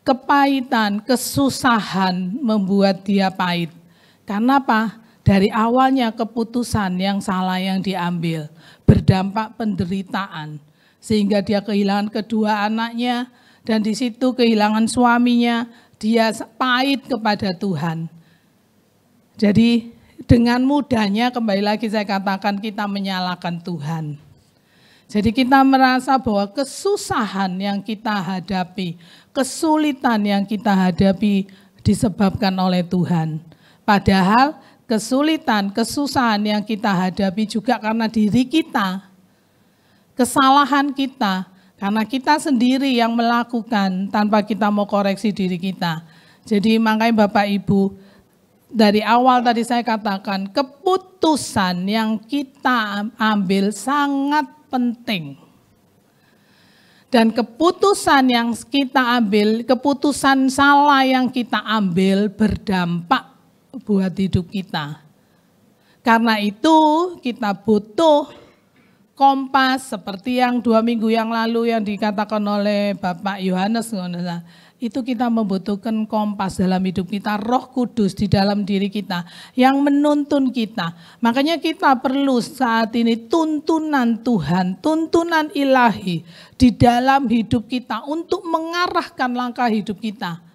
Kepahitan, kesusahan membuat dia pahit. Karena apa? Dari awalnya keputusan yang salah yang diambil, berdampak penderitaan. Sehingga dia kehilangan kedua anaknya, dan di situ kehilangan suaminya, dia pahit kepada Tuhan. Jadi dengan mudahnya kembali lagi saya katakan kita menyalahkan Tuhan. Jadi kita merasa bahwa kesusahan yang kita hadapi, kesulitan yang kita hadapi disebabkan oleh Tuhan. Padahal kesulitan, kesusahan yang kita hadapi juga karena diri kita, kesalahan kita, karena kita sendiri yang melakukan tanpa kita mau koreksi diri kita. Jadi makanya Bapak Ibu, dari awal tadi saya katakan keputusan yang kita ambil sangat penting. Dan keputusan yang kita ambil, keputusan salah yang kita ambil berdampak buat hidup kita. Karena itu kita butuh kompas seperti yang 2 minggu yang lalu yang dikatakan oleh Bapak Yohanes. Itu kita membutuhkan kompas dalam hidup kita, Roh Kudus di dalam diri kita yang menuntun kita. Makanya kita perlu saat ini tuntunan Tuhan, tuntunan ilahi di dalam hidup kita untuk mengarahkan langkah hidup kita.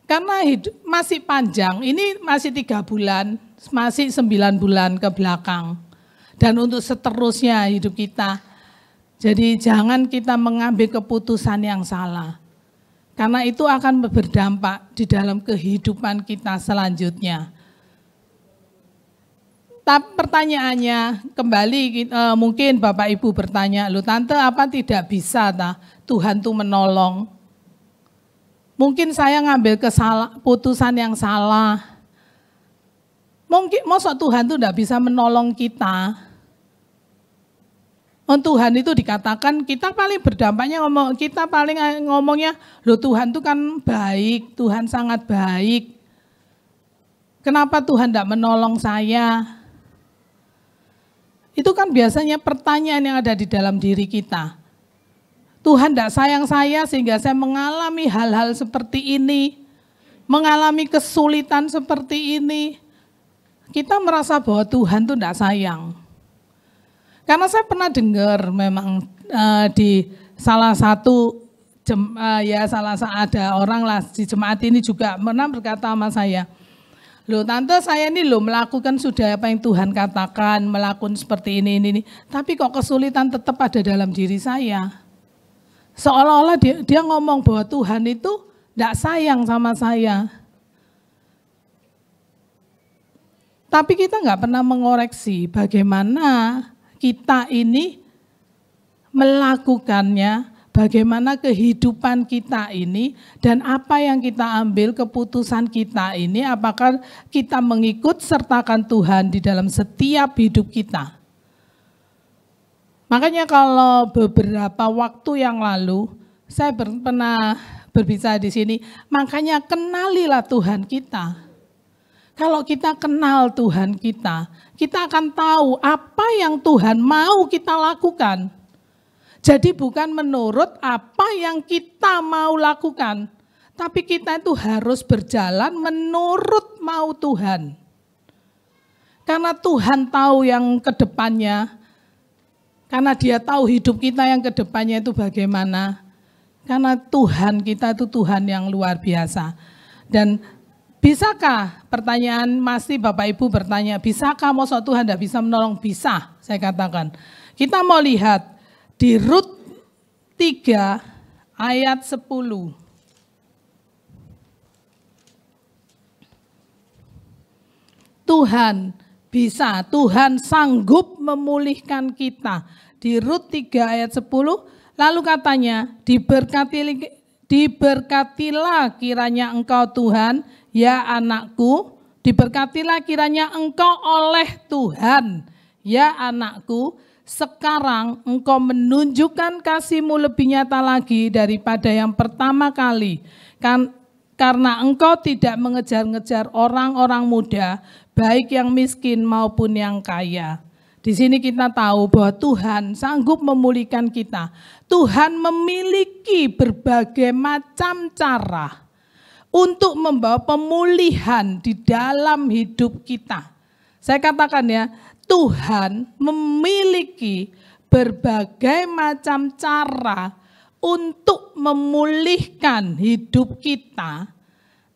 Karena hidup masih panjang, ini masih 3 bulan, masih 9 bulan ke belakang. Dan untuk seterusnya hidup kita. Jadi jangan kita mengambil keputusan yang salah. Karena itu akan berdampak di dalam kehidupan kita selanjutnya. Tapi pertanyaannya kembali mungkin Bapak Ibu bertanya, "Loh Tante, apa tidak bisa Tuhan tuh menolong?" Mungkin saya ngambil keputusan yang salah. Mungkin masa Tuhan tuh tidak bisa menolong kita. Tuhan itu dikatakan kita paling berdampaknya kita paling ngomongnya, loh Tuhan itu kan baik, Tuhan sangat baik. Kenapa Tuhan tidak menolong saya? Itu kan biasanya pertanyaan yang ada di dalam diri kita. Tuhan tidak sayang saya sehingga saya mengalami hal-hal seperti ini, mengalami kesulitan seperti ini. Kita merasa bahwa Tuhan itu tidak sayang. Karena saya pernah dengar memang di salah satu ada orang lah di jemaat ini juga pernah berkata sama saya, "Loh Tante, saya ini melakukan sudah apa yang Tuhan katakan, melakukan seperti ini. Tapi kok kesulitan tetap ada dalam diri saya." Seolah-olah dia ngomong bahwa Tuhan itu tidak sayang sama saya. Tapi kita nggak pernah mengoreksi bagaimana kita ini melakukannya, bagaimana kehidupan kita ini, dan apa yang kita ambil keputusan kita ini, apakah kita mengikut sertakan Tuhan di dalam setiap hidup kita. Makanya kalau beberapa waktu yang lalu, saya pernah berbicara di sini, makanya kenalilah Tuhan kita. Kalau kita kenal Tuhan kita akan tahu apa yang Tuhan mau kita lakukan. Jadi bukan menurut apa yang kita mau lakukan, tapi kita itu harus berjalan menurut mau Tuhan. Karena Tuhan tahu yang ke depannya, karena Dia tahu hidup kita yang ke depannya itu bagaimana. Karena Tuhan kita itu Tuhan yang luar biasa. Dan bisakah, pertanyaan masih Bapak Ibu bertanya, bisakah masa Tuhan tidak bisa menolong? Bisa, saya katakan. Kita mau lihat di Rut 3 ayat 10. Tuhan bisa, Tuhan sanggup memulihkan kita. Di Rut 3 ayat 10, lalu katanya, diberkatilah kiranya engkau Tuhan, ya anakku, diberkatilah kiranya engkau oleh Tuhan, ya anakku, sekarang engkau menunjukkan kasih-Mu lebih nyata lagi daripada yang pertama kali. Karena engkau tidak mengejar-ngejar orang-orang muda, baik yang miskin maupun yang kaya. Di sini kita tahu bahwa Tuhan sanggup memulihkan kita. Tuhan memiliki berbagai macam cara untuk membawa pemulihan di dalam hidup kita. Saya katakan ya, Tuhan memiliki berbagai macam cara untuk memulihkan hidup kita,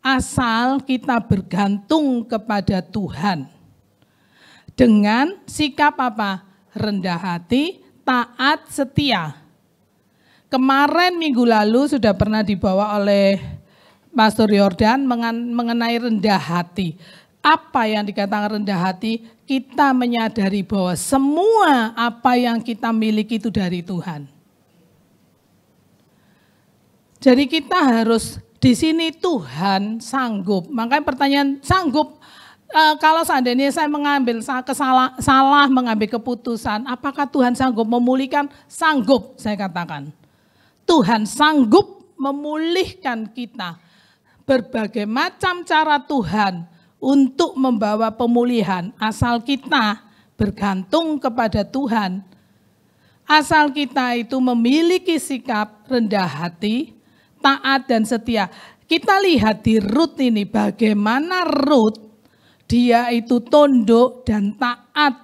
asal kita bergantung kepada Tuhan. Dengan sikap apa? Rendah hati, taat, setia. Kemarin minggu lalu sudah pernah dibawa oleh Pastor Yordan mengenai rendah hati. Apa yang dikatakan rendah hati? Kita menyadari bahwa semua apa yang kita miliki itu dari Tuhan. Jadi kita harus di sini Tuhan sanggup. Makanya pertanyaan sanggup. Kalau seandainya saya salah mengambil keputusan, apakah Tuhan sanggup memulihkan? Sanggup, saya katakan. Tuhan sanggup memulihkan kita. Berbagai macam cara Tuhan untuk membawa pemulihan, asal kita bergantung kepada Tuhan. Asal kita itu memiliki sikap rendah hati, taat dan setia. Kita lihat di Rut ini bagaimana Rut dia itu tunduk dan taat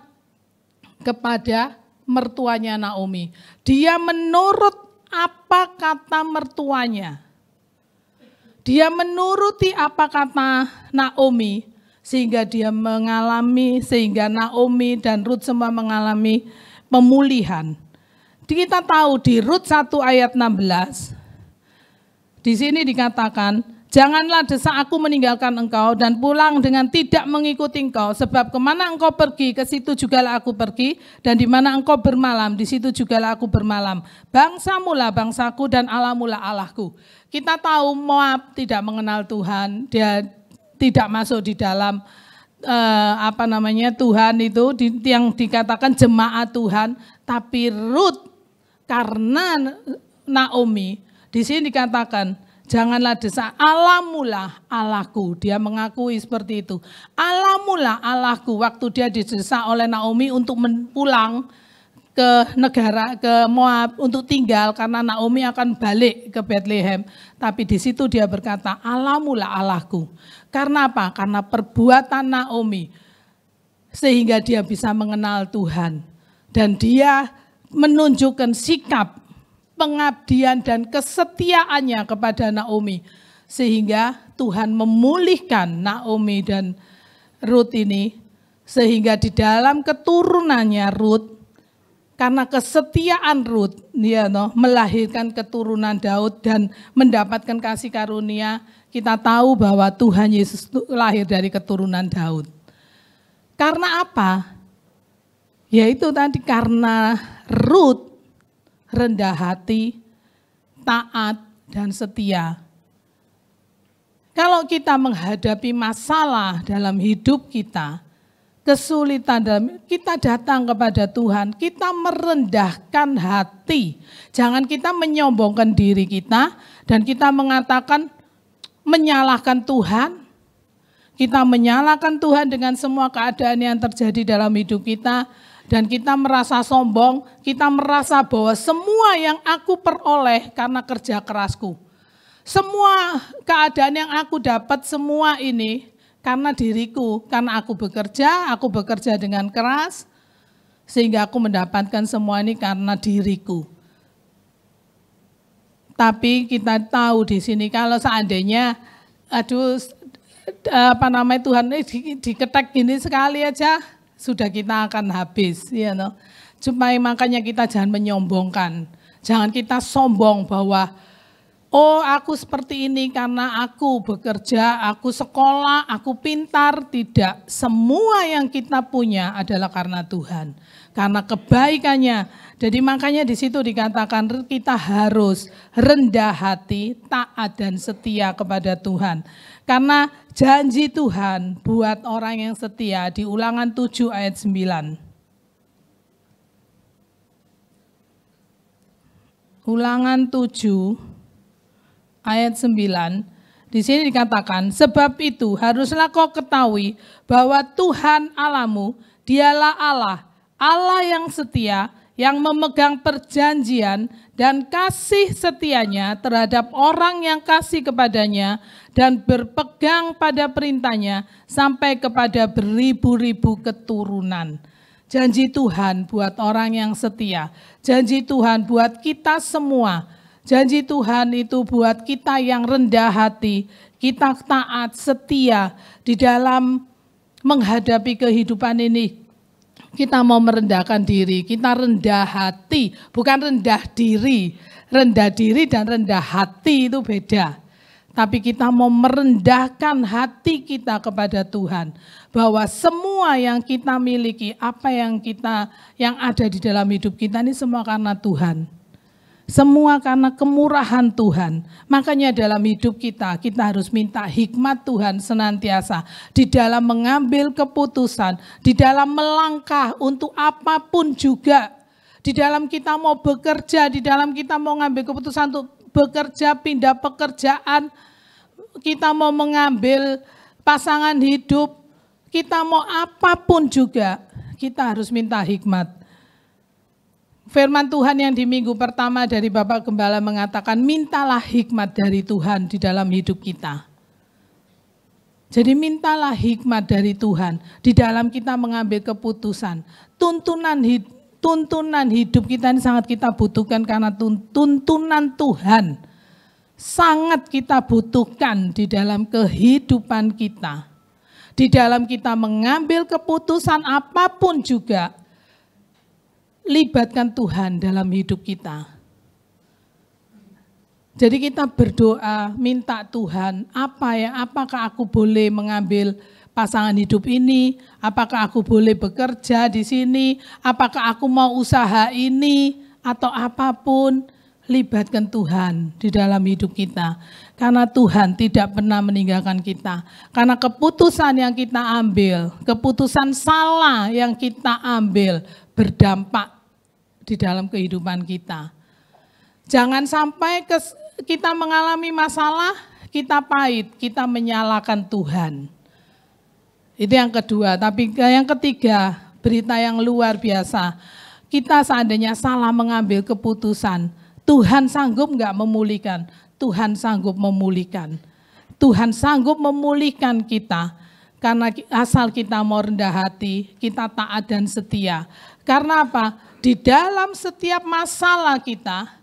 kepada mertuanya Naomi. Dia menurut apa kata mertuanya. Dia menuruti apa kata Naomi sehingga Naomi dan Rut semua mengalami pemulihan. Kita tahu di Rut 1 ayat 16. Di sini dikatakan, janganlah desak aku meninggalkan engkau dan pulang dengan tidak mengikuti engkau, sebab kemana engkau pergi, ke situ jugalah aku pergi, dan di mana engkau bermalam, di situ jugalah aku bermalam. Bangsamu lah bangsaku dan Allahmu lah Allahku. Kita tahu Moab tidak mengenal Tuhan, dia tidak masuk di dalam Tuhan itu yang dikatakan jemaat Tuhan, tapi Rut karena Naomi, di sini dikatakan, janganlah desak, Allahmu lah Allahku. Dia mengakui seperti itu. Allahmu lah Allahku. Waktu dia didesak oleh Naomi untuk pulang ke negara, ke Moab untuk tinggal karena Naomi akan balik ke Bethlehem. Tapi di situ dia berkata, Allahmu lah Allahku. Karena apa? Karena perbuatan Naomi. Sehingga dia bisa mengenal Tuhan. Dan dia menunjukkan sikap pengabdian dan kesetiaannya kepada Naomi. Sehingga Tuhan memulihkan Naomi dan Rut ini. Sehingga di dalam keturunannya Rut, karena kesetiaan Rut, melahirkan keturunan Daud dan mendapatkan kasih karunia, kita tahu bahwa Tuhan Yesus lahir dari keturunan Daud. Karena apa? Yaitu tadi karena Rut rendah hati, taat, dan setia. Kalau kita menghadapi masalah dalam hidup kita, kesulitan kita datang kepada Tuhan, kita merendahkan hati. Jangan kita menyombongkan diri kita dan kita mengatakan menyalahkan Tuhan. Kita menyalahkan Tuhan dengan semua keadaan yang terjadi dalam hidup kita. Dan kita merasa sombong, kita merasa bahwa semua yang aku peroleh karena kerja kerasku. Semua keadaan yang aku dapat semua ini karena diriku, karena aku bekerja dengan keras, sehingga aku mendapatkan semua ini karena diriku. Tapi kita tahu di sini kalau seandainya, Tuhan diketek gini sekali aja, sudah kita akan habis, Supaya makanya kita jangan menyombongkan, jangan kita sombong bahwa oh aku seperti ini karena aku bekerja, aku sekolah, aku pintar. Tidak, semua yang kita punya adalah karena Tuhan. Karena kebaikannya. Jadi makanya di situ dikatakan kita harus rendah hati, taat dan setia kepada Tuhan. Karena janji Tuhan buat orang yang setia di Ulangan 7 ayat 9. Ulangan 7 ayat 9, di sini dikatakan, sebab itu haruslah kau ketahui bahwa Tuhan Allahmu, dialah Allah, Allah yang setia, yang memegang perjanjian dan kasih setianya terhadap orang yang kasih kepadanya dan berpegang pada perintahnya sampai kepada beribu-ribu keturunan. Janji Tuhan buat orang yang setia, janji Tuhan buat kita semua. Janji Tuhan itu buat kita yang rendah hati, kita taat, setia di dalam menghadapi kehidupan ini. Kita mau merendahkan diri, kita rendah hati, bukan rendah diri. Rendah diri dan rendah hati itu beda. Tapi kita mau merendahkan hati kita kepada Tuhan. Bahwa semua yang kita miliki, apa yang ada di dalam hidup kita ini semua karena Tuhan. Semua karena kemurahan Tuhan. Makanya dalam hidup kita harus minta hikmat Tuhan senantiasa. Di dalam mengambil keputusan, di dalam melangkah untuk apapun juga. Di dalam kita mau bekerja, di dalam kita mau ngambil keputusan untuk bekerja, pindah pekerjaan, kita mau mengambil pasangan hidup, kita mau apapun juga, kita harus minta hikmat. Firman Tuhan yang di minggu pertama dari Bapak Gembala mengatakan, mintalah hikmat dari Tuhan di dalam hidup kita. Jadi mintalah hikmat dari Tuhan di dalam kita mengambil keputusan. Tuntunan hidup kita ini sangat kita butuhkan karena tuntunan Tuhan sangat kita butuhkan di dalam kehidupan kita. Di dalam kita mengambil keputusan apapun juga, libatkan Tuhan dalam hidup kita. Jadi kita berdoa, minta Tuhan, apakah aku boleh mengambil pasangan hidup ini? Apakah aku boleh bekerja di sini? Apakah aku mau usaha ini? Atau apapun, libatkan Tuhan di dalam hidup kita. Karena Tuhan tidak pernah meninggalkan kita. Karena keputusan yang kita ambil, keputusan salah yang kita ambil, berdampak di dalam kehidupan kita. Jangan sampai kita mengalami masalah, kita pahit, kita menyalahkan Tuhan. Itu yang kedua. Tapi yang ketiga, berita yang luar biasa. Kita seandainya salah mengambil keputusan, Tuhan sanggup enggak memulihkan? Tuhan sanggup memulihkan. Tuhan sanggup memulihkan kita. Karena asal kita mau rendah hati, kita taat dan setia. Karena apa? Di dalam setiap masalah kita,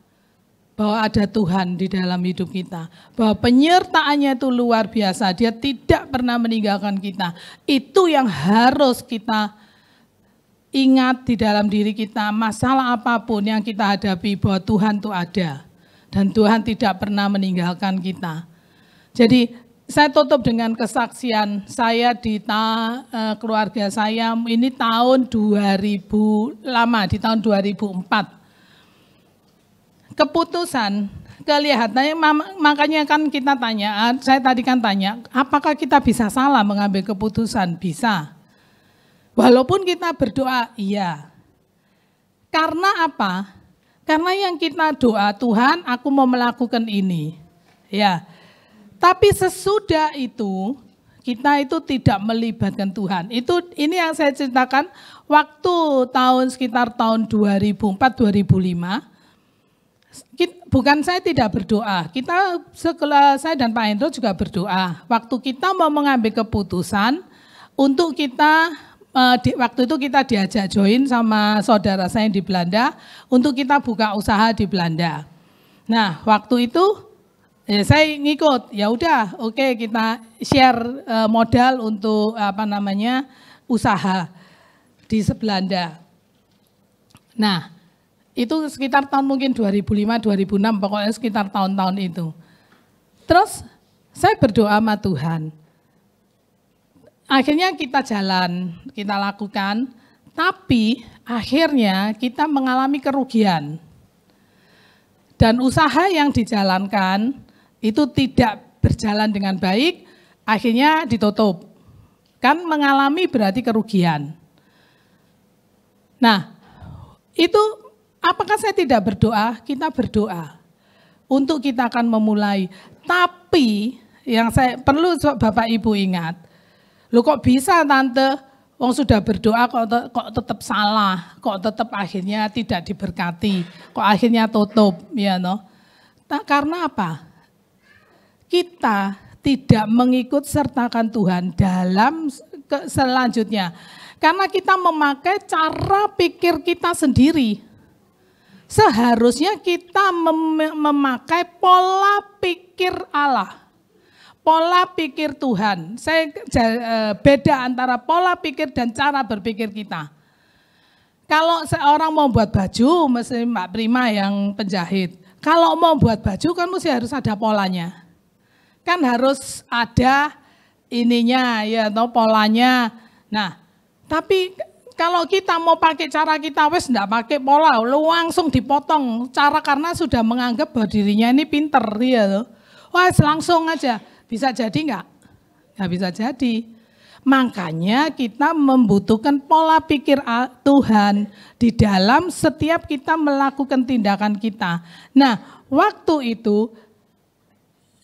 bahwa ada Tuhan di dalam hidup kita. Bahwa penyertaannya itu luar biasa. Dia tidak pernah meninggalkan kita. Itu yang harus kita ingat di dalam diri kita. Masalah apapun yang kita hadapi, bahwa Tuhan itu ada. Dan Tuhan tidak pernah meninggalkan kita. Jadi saya tutup dengan kesaksian saya di keluarga saya. Ini tahun 2000, lama di tahun 2004. Keputusan, kelihatannya, makanya kan kita tanya, saya tadi kan tanya, apakah kita bisa salah mengambil keputusan? Bisa. Walaupun kita berdoa, iya. Karena apa? Karena yang kita doa, Tuhan aku mau melakukan ini. Ya. Tapi sesudah itu, kita itu tidak melibatkan Tuhan. Ini yang saya ceritakan waktu sekitar tahun 2004-2005. Bukan saya tidak berdoa, saya dan Pak Hendro juga berdoa. Waktu kita mau mengambil keputusan untuk kita, waktu itu kita diajak join sama saudara saya di Belanda untuk kita buka usaha di Belanda. Nah waktu itu saya ngikut, ya udah oke, kita share modal untuk usaha di Belanda. Nah itu sekitar tahun mungkin 2005-2006, pokoknya sekitar tahun-tahun itu. Terus saya berdoa sama Tuhan. Akhirnya kita jalan, kita lakukan, tapi akhirnya kita mengalami kerugian. Dan usaha yang dijalankan itu tidak berjalan dengan baik, akhirnya ditutup. Kan mengalami berarti kerugian. Nah, itu apakah saya tidak berdoa? Kita berdoa. Untuk kita akan memulai. Tapi yang saya perlu Bapak Ibu ingat, loh kok bisa Tante, wong sudah berdoa kok tetap salah, kok tetap akhirnya tidak diberkati, kok akhirnya tutup, ya no? Karena apa? Kita tidak mengikut sertakan Tuhan dalam selanjutnya. Karena kita memakai cara pikir kita sendiri. Seharusnya kita memakai pola pikir Allah. Pola pikir Tuhan. Saya beda antara pola pikir dan cara berpikir kita. Kalau seorang mau buat baju, mesti Mbak Prima yang penjahit. Kalau mau buat baju kan mesti harus ada polanya. Kan harus ada ininya ya atau polanya. Nah, tapi kalau kita mau pakai cara kita wes enggak pakai pola, langsung dipotong cara karena sudah menganggap bahwa dirinya ini pinter ya loh. Wah, langsung aja. Bisa jadi enggak? Enggak bisa jadi. Makanya kita membutuhkan pola pikir Tuhan di dalam setiap kita melakukan tindakan kita. Nah, waktu itu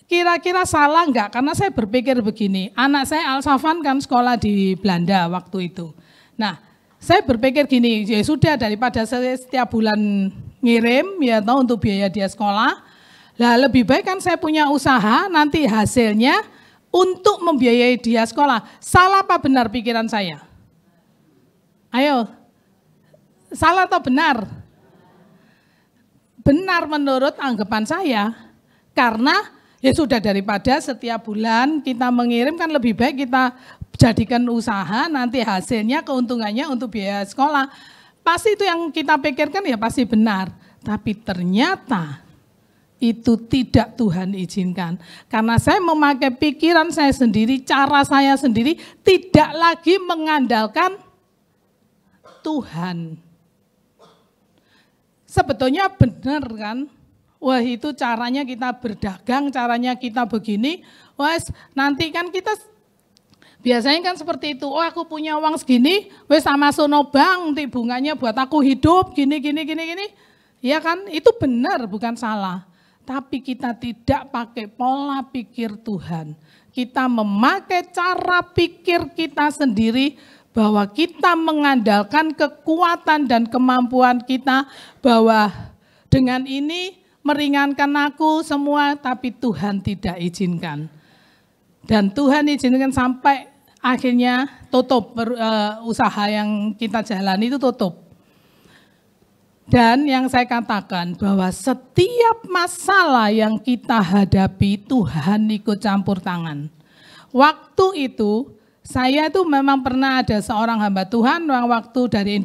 kira-kira salah enggak? Karena saya berpikir begini, anak saya Al-Safan kan sekolah di Belanda waktu itu. Nah, saya berpikir gini, ya sudah daripada saya setiap bulan ngirim ya tahu untuk biaya dia sekolah, lah lebih baik kan saya punya usaha nanti hasilnya untuk membiayai dia sekolah. Salah apa benar pikiran saya? Ayo, salah atau benar? Benar menurut anggapan saya, karena ya sudah daripada setiap bulan kita mengirim kan lebih baik kita jadikan usaha nanti hasilnya keuntungannya untuk biaya sekolah. Pasti itu yang kita pikirkan ya pasti benar. Tapi ternyata itu tidak Tuhan izinkan. Karena saya memakai pikiran saya sendiri, cara saya sendiri tidak lagi mengandalkan Tuhan. Sebetulnya benar kan? Wah itu caranya kita berdagang, caranya kita begini, wes nanti kan kita biasanya kan seperti itu, oh aku punya uang segini, wes sama sono bank, nanti bunganya buat aku hidup, gini. Ya kan, itu benar bukan salah. Tapi kita tidak pakai pola pikir Tuhan. Kita memakai cara pikir kita sendiri, bahwa kita mengandalkan kekuatan dan kemampuan kita, bahwa dengan ini meringankan aku semua, tapi Tuhan tidak izinkan. Dan Tuhan izinkan sampai akhirnya tutup usaha yang kita jalani itu tutup. Dan yang saya katakan bahwa setiap masalah yang kita hadapi Tuhan ikut campur tangan. Waktu itu saya itu memang pernah ada seorang hamba Tuhan yang waktu dari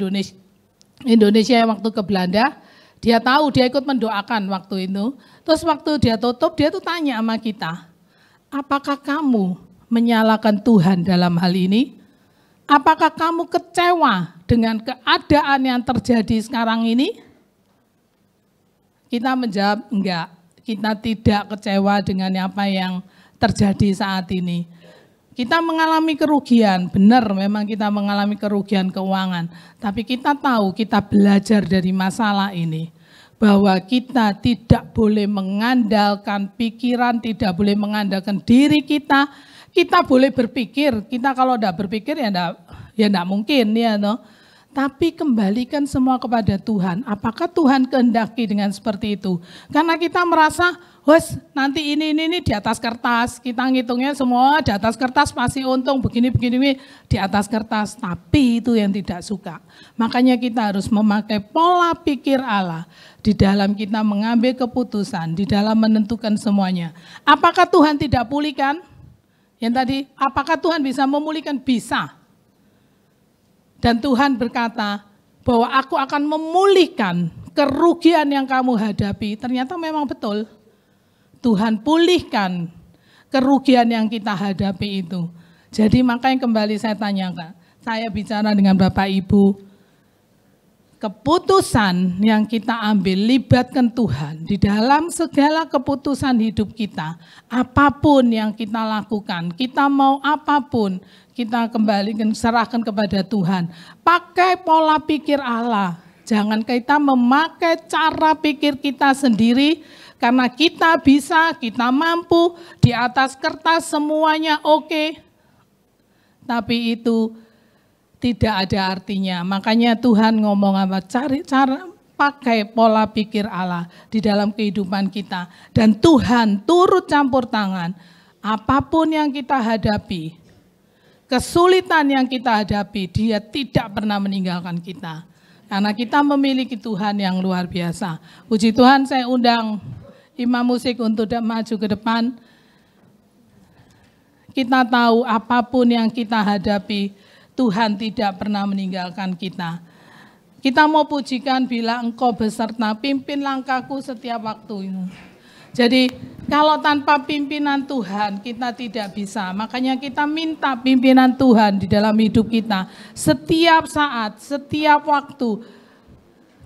Indonesia waktu ke Belanda. Dia tahu, dia ikut mendoakan waktu itu. Terus waktu dia tutup, dia tuh tanya sama kita, apakah kamu menyalahkan Tuhan dalam hal ini? Apakah kamu kecewa dengan keadaan yang terjadi sekarang ini? Kita menjawab, enggak. Kita tidak kecewa dengan apa yang terjadi saat ini. Kita mengalami kerugian, benar memang kita mengalami kerugian keuangan. Tapi kita tahu, kita belajar dari masalah ini. Bahwa kita tidak boleh mengandalkan pikiran, tidak boleh mengandalkan diri kita. Kita boleh berpikir, kita kalau tidak berpikir ya tidak mungkin ya no. Tapi kembalikan semua kepada Tuhan. Apakah Tuhan kehendaki dengan seperti itu? Karena kita merasa, wes nanti ini di atas kertas. Kita ngitungnya semua di atas kertas pasti untung begini di atas kertas. Tapi itu yang tidak suka. Makanya kita harus memakai pola pikir Allah di dalam kita mengambil keputusan, di dalam menentukan semuanya. Apakah Tuhan tidak pulihkan? Yang tadi, apakah Tuhan bisa memulihkan? Bisa. Dan Tuhan berkata bahwa aku akan memulihkan kerugian yang kamu hadapi. Ternyata memang betul. Tuhan pulihkan kerugian yang kita hadapi itu. Jadi makanya kembali saya tanyakan, saya bicara dengan Bapak Ibu, keputusan yang kita ambil, libatkan Tuhan di dalam segala keputusan hidup kita. Apapun yang kita lakukan, kita mau apapun, kita kembalikan, serahkan kepada Tuhan. Pakai pola pikir Allah. Jangan kita memakai cara pikir kita sendiri, karena kita bisa, kita mampu, di atas kertas semuanya oke. Tapi itu tidak ada artinya. Makanya Tuhan ngomong apa? Cari cara, pakai pola pikir Allah di dalam kehidupan kita. Dan Tuhan turut campur tangan. Apapun yang kita hadapi, kesulitan yang kita hadapi, Dia tidak pernah meninggalkan kita. Karena kita memiliki Tuhan yang luar biasa. Puji Tuhan, saya undang imam musik untuk maju ke depan. Kita tahu apapun yang kita hadapi, Tuhan tidak pernah meninggalkan kita. Kita mau pujikan bila Engkau beserta, pimpin langkahku setiap waktu. Jadi kalau tanpa pimpinan Tuhan kita tidak bisa. Makanya kita minta pimpinan Tuhan di dalam hidup kita. Setiap saat, setiap waktu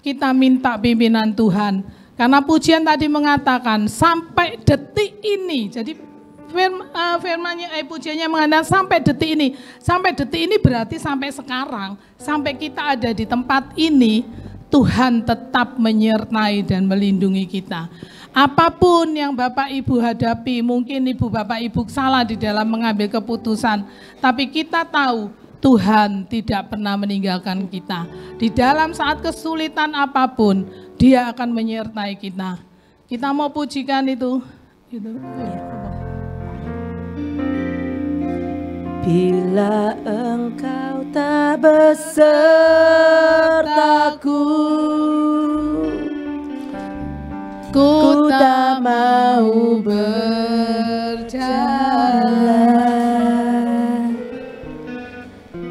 kita minta pimpinan Tuhan. Karena pujian tadi mengatakan sampai detik ini. Jadi firmannya, pujiannya mengatakan sampai detik ini. Sampai detik ini berarti sampai sekarang, sampai kita ada di tempat ini, Tuhan tetap menyertai dan melindungi kita. Apapun yang Bapak Ibu hadapi, mungkin Ibu Bapak Ibu salah di dalam mengambil keputusan, tapi kita tahu Tuhan tidak pernah meninggalkan kita. Di dalam saat kesulitan apapun, Dia akan menyertai kita. Kita mau pujikan itu. Bila Engkau tak besertaku, ku tak mau berjalan.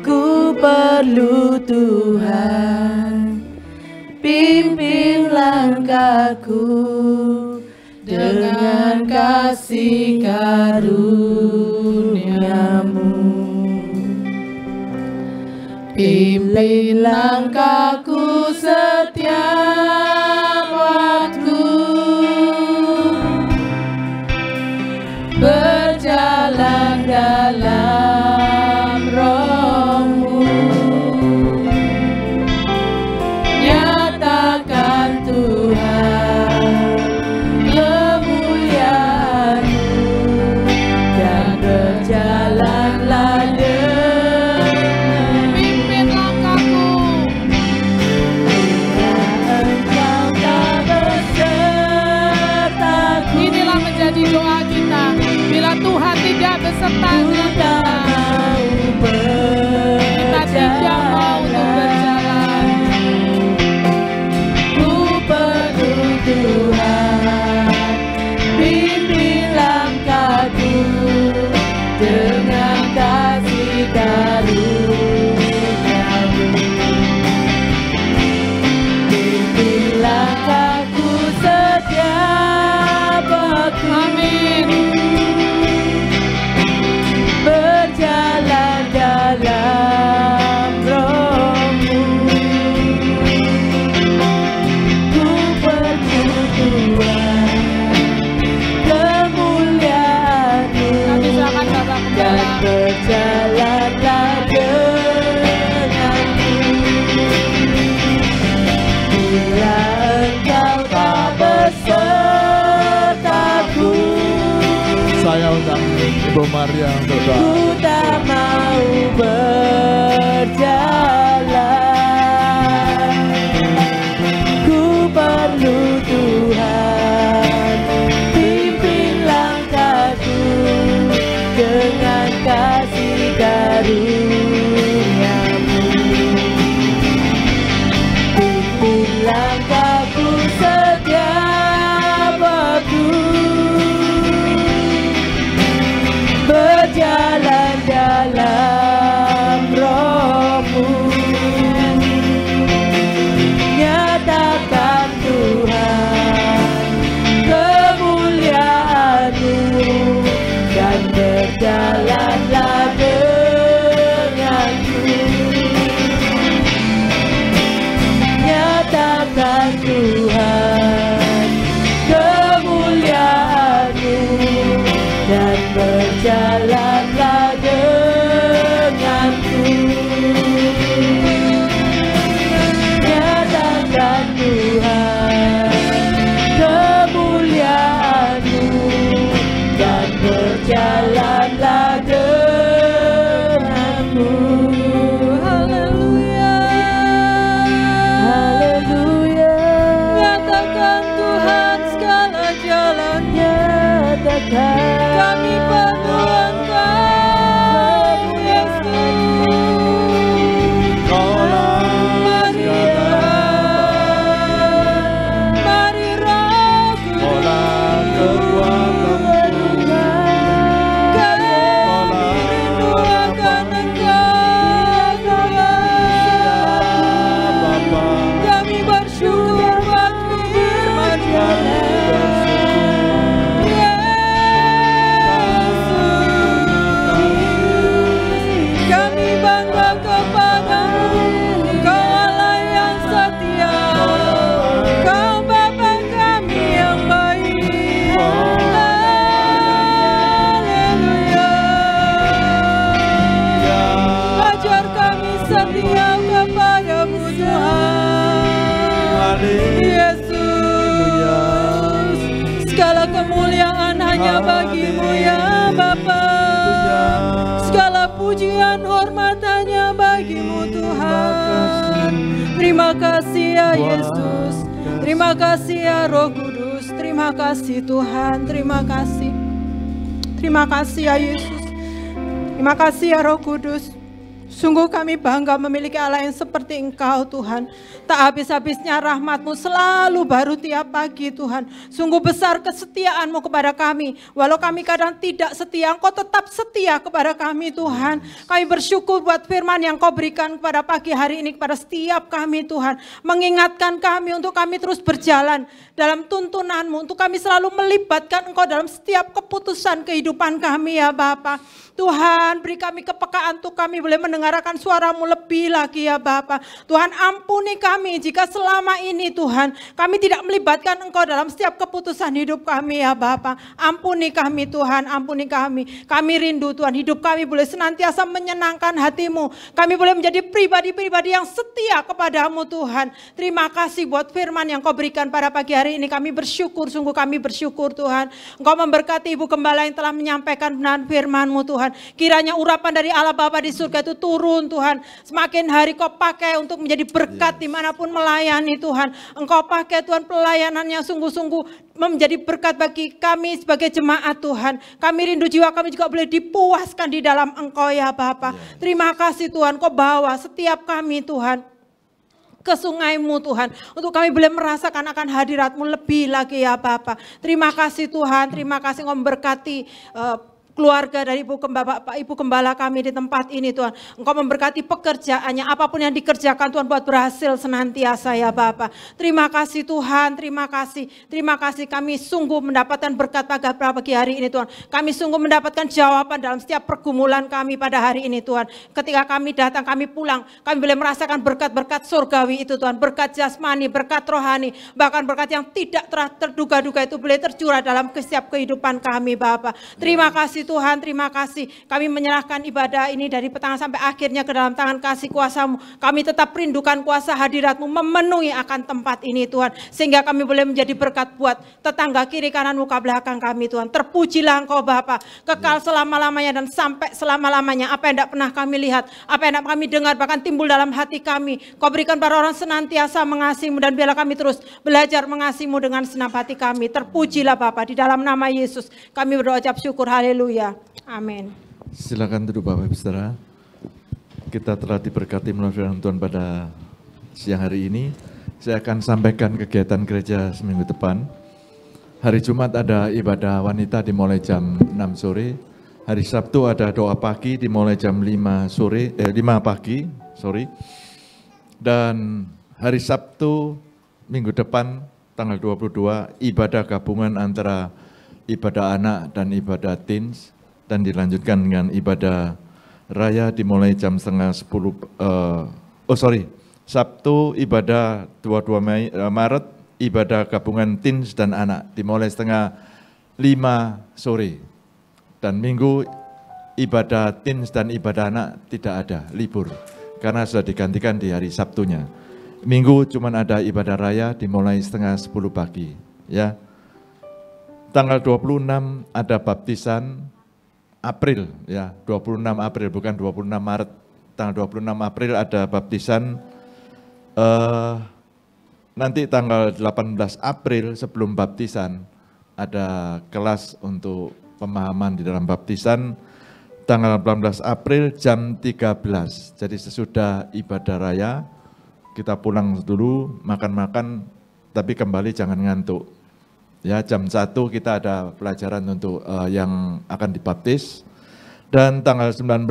Ku perlu Tuhan, pimpin langkahku dengan kasih karunia-Mu. Pimpin langkahku setiap waktu, berjalan dalam Roh-Mu. Nyatakan Tuhan kemuliaan-Mu, dan berjalanlah Pimpin langkahku. bila Engkau tak besertaku. Inilah menjadi doa kita. Bila Tuhan tidak beserta dengan kita, kita tidak mau untuk berjalan. Ku perlu Tuhan, pimpin langkahku dengan kasih karunia-Mu. Pimpin langkahku setiap waktu. Amin. Berjalan dalam Roh-Mu. Ku perlu Tuhan, kemuliaan-Mu, Kami serahkan Bapak dan Gembala. berjalanlah denganku. Bila Engkau tak besertaku, Saya undang Ibu Maria untuk doa. ku tak mau berjalan. Ku perlu Tuhan, pimpin langkahku dengan kasih karunia-Mu. Pimpin langkahku setiap waktu, berjalan Yesus, segala kemuliaan hanya bagimu ya Bapa. Segala pujian hormat hanya bagimu Tuhan. Terima kasih ya Yesus. Terima kasih ya Roh Kudus. Terima kasih Tuhan. Terima kasih. Terima kasih ya Yesus. Terima kasih ya Roh Kudus. Sungguh kami bangga memiliki Allah yang seperti Engkau Tuhan. Tak habis-habisnya rahmat-Mu selalu baru tiap pagi Tuhan. Sungguh besar kesetiaan-Mu kepada kami. Walau kami kadang tidak setia, Engkau tetap setia kepada kami Tuhan. Kami bersyukur buat firman yang Kau berikan kepada pagi hari ini kepada setiap kami Tuhan. Mengingatkan kami untuk kami terus berjalan dalam tuntunan-Mu. Untuk kami selalu melibatkan Engkau dalam setiap keputusan kehidupan kami ya Bapa. Tuhan beri kami kepekaan untuk kami boleh mendengarkan suara-Mu lebih lagi ya Bapa. Tuhan ampuni kami jika selama ini Tuhan kami tidak melibatkan Engkau dalam setiap keputusan hidup kami ya Bapa. Ampuni kami Tuhan, ampuni kami. Kami rindu Tuhan hidup kami boleh senantiasa menyenangkan hati-Mu. Kami boleh menjadi pribadi-pribadi yang setia kepadamu Tuhan. Terima kasih buat firman yang Kau berikan pada pagi hari ini. Kami bersyukur, sungguh kami bersyukur Tuhan. Engkau memberkati Ibu Gembala yang telah menyampaikan benar firman-Mu Tuhan. Kiranya urapan dari Allah Bapa di surga itu turun Tuhan. Semakin hari Kau pakai untuk menjadi berkat dimanapun melayani Tuhan. Engkau pakai Tuhan pelayanan yang sungguh-sungguh menjadi berkat bagi kami sebagai jemaat Tuhan. Kami rindu jiwa kami juga boleh dipuaskan di dalam Engkau ya Bapa. Terima kasih Tuhan Kau bawa setiap kami Tuhan ke sungai-Mu Tuhan. Untuk kami boleh merasakan akan hadirat-Mu lebih lagi ya Bapa. Terima kasih Tuhan. Terima kasih Engkau memberkati keluarga dari Ibu Gembala kami di tempat ini Tuhan. Engkau memberkati pekerjaannya, apapun yang dikerjakan Tuhan buat berhasil senantiasa ya Bapa. Terima kasih Tuhan, terima kasih. Terima kasih kami sungguh mendapatkan berkat pada pagi hari ini Tuhan. Kami sungguh mendapatkan jawaban dalam setiap pergumulan kami pada hari ini Tuhan. Ketika kami datang, kami pulang, kami boleh merasakan berkat-berkat surgawi itu Tuhan. Berkat jasmani, berkat rohani, bahkan berkat yang tidak terduga-duga itu boleh tercurah dalam setiap kehidupan kami Bapa. Terima kasih Tuhan, terima kasih. Kami menyerahkan ibadah ini dari pertengahan sampai akhirnya ke dalam tangan kasih kuasa-Mu. Kami tetap rindukan kuasa hadirat-Mu memenuhi akan tempat ini Tuhan. Sehingga kami boleh menjadi berkat buat tetangga kiri kanan muka belakang kami Tuhan. Terpujilah Engkau Bapa, kekal selama-lamanya dan sampai selama-lamanya. Apa yang tidak pernah kami lihat, apa yang tidak kami dengar, bahkan timbul dalam hati kami. Kau berikan para orang senantiasa mengasihi-Mu dan biarlah kami terus belajar mengasihi-Mu dengan senang hati kami. Terpujilah Bapa, di dalam nama Yesus kami berdoa ucap syukur, haleluya. Amin. Silakan duduk Bapak Ibu Saudara. Kita telah diberkati melalui firman Tuhan pada siang hari ini. Saya akan sampaikan kegiatan gereja seminggu depan. Hari Jumat ada ibadah wanita dimulai jam 6 sore. Hari Sabtu ada doa pagi dimulai jam 5 pagi. Dan hari Sabtu minggu depan tanggal 22 ibadah gabungan antara ibadah anak dan ibadah teens, dan dilanjutkan dengan ibadah raya dimulai jam setengah 10, Sabtu ibadah 22 Maret, ibadah gabungan teens dan anak dimulai setengah 5 sore. Dan Minggu ibadah teens dan ibadah anak tidak ada, libur, karena sudah digantikan di hari Sabtunya. Minggu cuma ada ibadah raya dimulai setengah 10 pagi. Ya. Tanggal 26 ada baptisan April, ya 26 April bukan 26 Maret. Tanggal 26 April ada baptisan. Nanti tanggal 18 April sebelum baptisan ada kelas untuk pemahaman di dalam baptisan. Tanggal 18 April jam 13. Jadi sesudah ibadah raya kita pulang dulu, makan-makan, tapi kembali jangan ngantuk. Ya, jam 1 kita ada pelajaran untuk yang akan dibaptis. Dan tanggal 19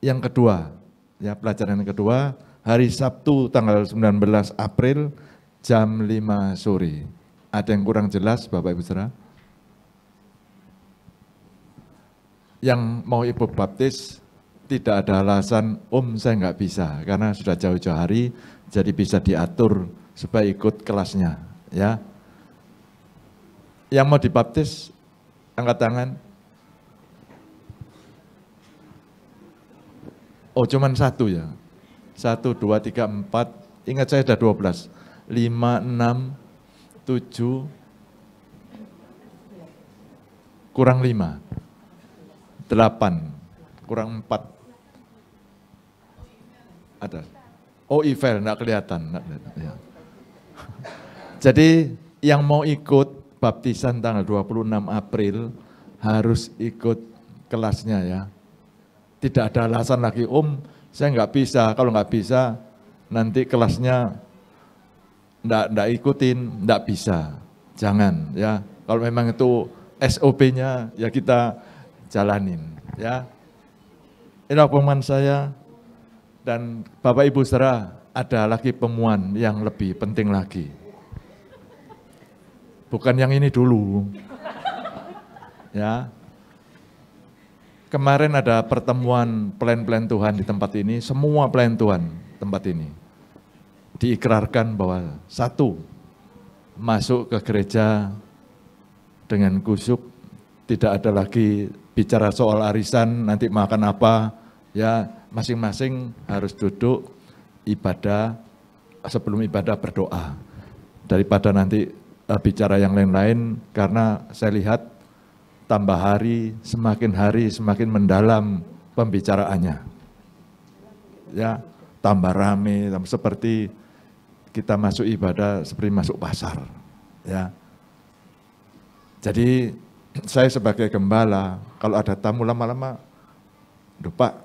yang kedua, ya pelajaran yang kedua, hari Sabtu tanggal 19 April jam 5 sore. Ada yang kurang jelas Bapak Ibu Saudara? Yang mau ikut baptis tidak ada alasan, saya nggak bisa, karena sudah jauh-jauh hari, jadi bisa diatur supaya ikut kelasnya. Ya. Yang mau dibaptis, angkat tangan. Oh, cuman 1 ya. 1, 2, 3, 4. Ingat saya ada 12. 5, 6, 7, kurang 5, 8, kurang 4. Ada. Oh, Ivel, enggak kelihatan. Ya. Jadi yang mau ikut baptisan tanggal 26 April harus ikut kelasnya ya. Tidak ada alasan lagi, Om, saya nggak bisa. Kalau nggak bisa, nanti kelasnya nggak ikutin, nggak bisa. Jangan ya. Kalau memang itu SOP-nya ya kita jalanin ya. Inilah pengumuman saya. Dan Bapak Ibu saudara, ada lagi pengumuman yang lebih penting lagi. Bukan yang ini dulu. Ya. Kemarin ada pertemuan plan-plan Tuhan di tempat ini, semua plan Tuhan tempat ini. Diikrarkan bahwa satu, masuk ke gereja dengan kusyuk, tidak ada lagi bicara soal arisan, nanti makan apa, ya masing-masing harus duduk ibadah, sebelum ibadah berdoa. Daripada nanti bicara yang lain-lain, karena saya lihat tambah hari semakin mendalam pembicaraannya. Ya, tambah rame, seperti kita masuk ibadah seperti masuk pasar. Ya. Jadi saya sebagai gembala, kalau ada tamu lama-lama, duh Pak,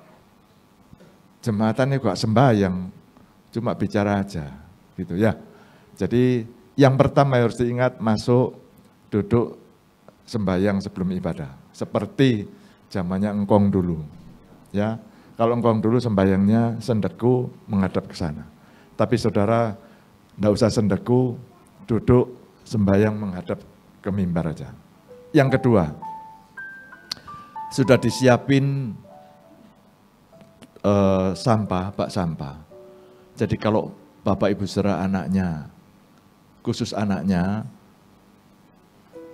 jemaatan juga sembahyang, cuma bicara aja, gitu ya. Jadi yang pertama harus diingat, masuk, duduk, sembahyang sebelum ibadah. Seperti zamannya engkong dulu. Ya, kalau engkong dulu sembahyangnya sendeku menghadap ke sana. Tapi saudara, enggak usah sendeku, duduk sembahyang menghadap ke mimbar aja. Yang kedua, sudah disiapin sampah, bak sampah. Jadi kalau Bapak Ibu saudara anaknya, khusus anaknya,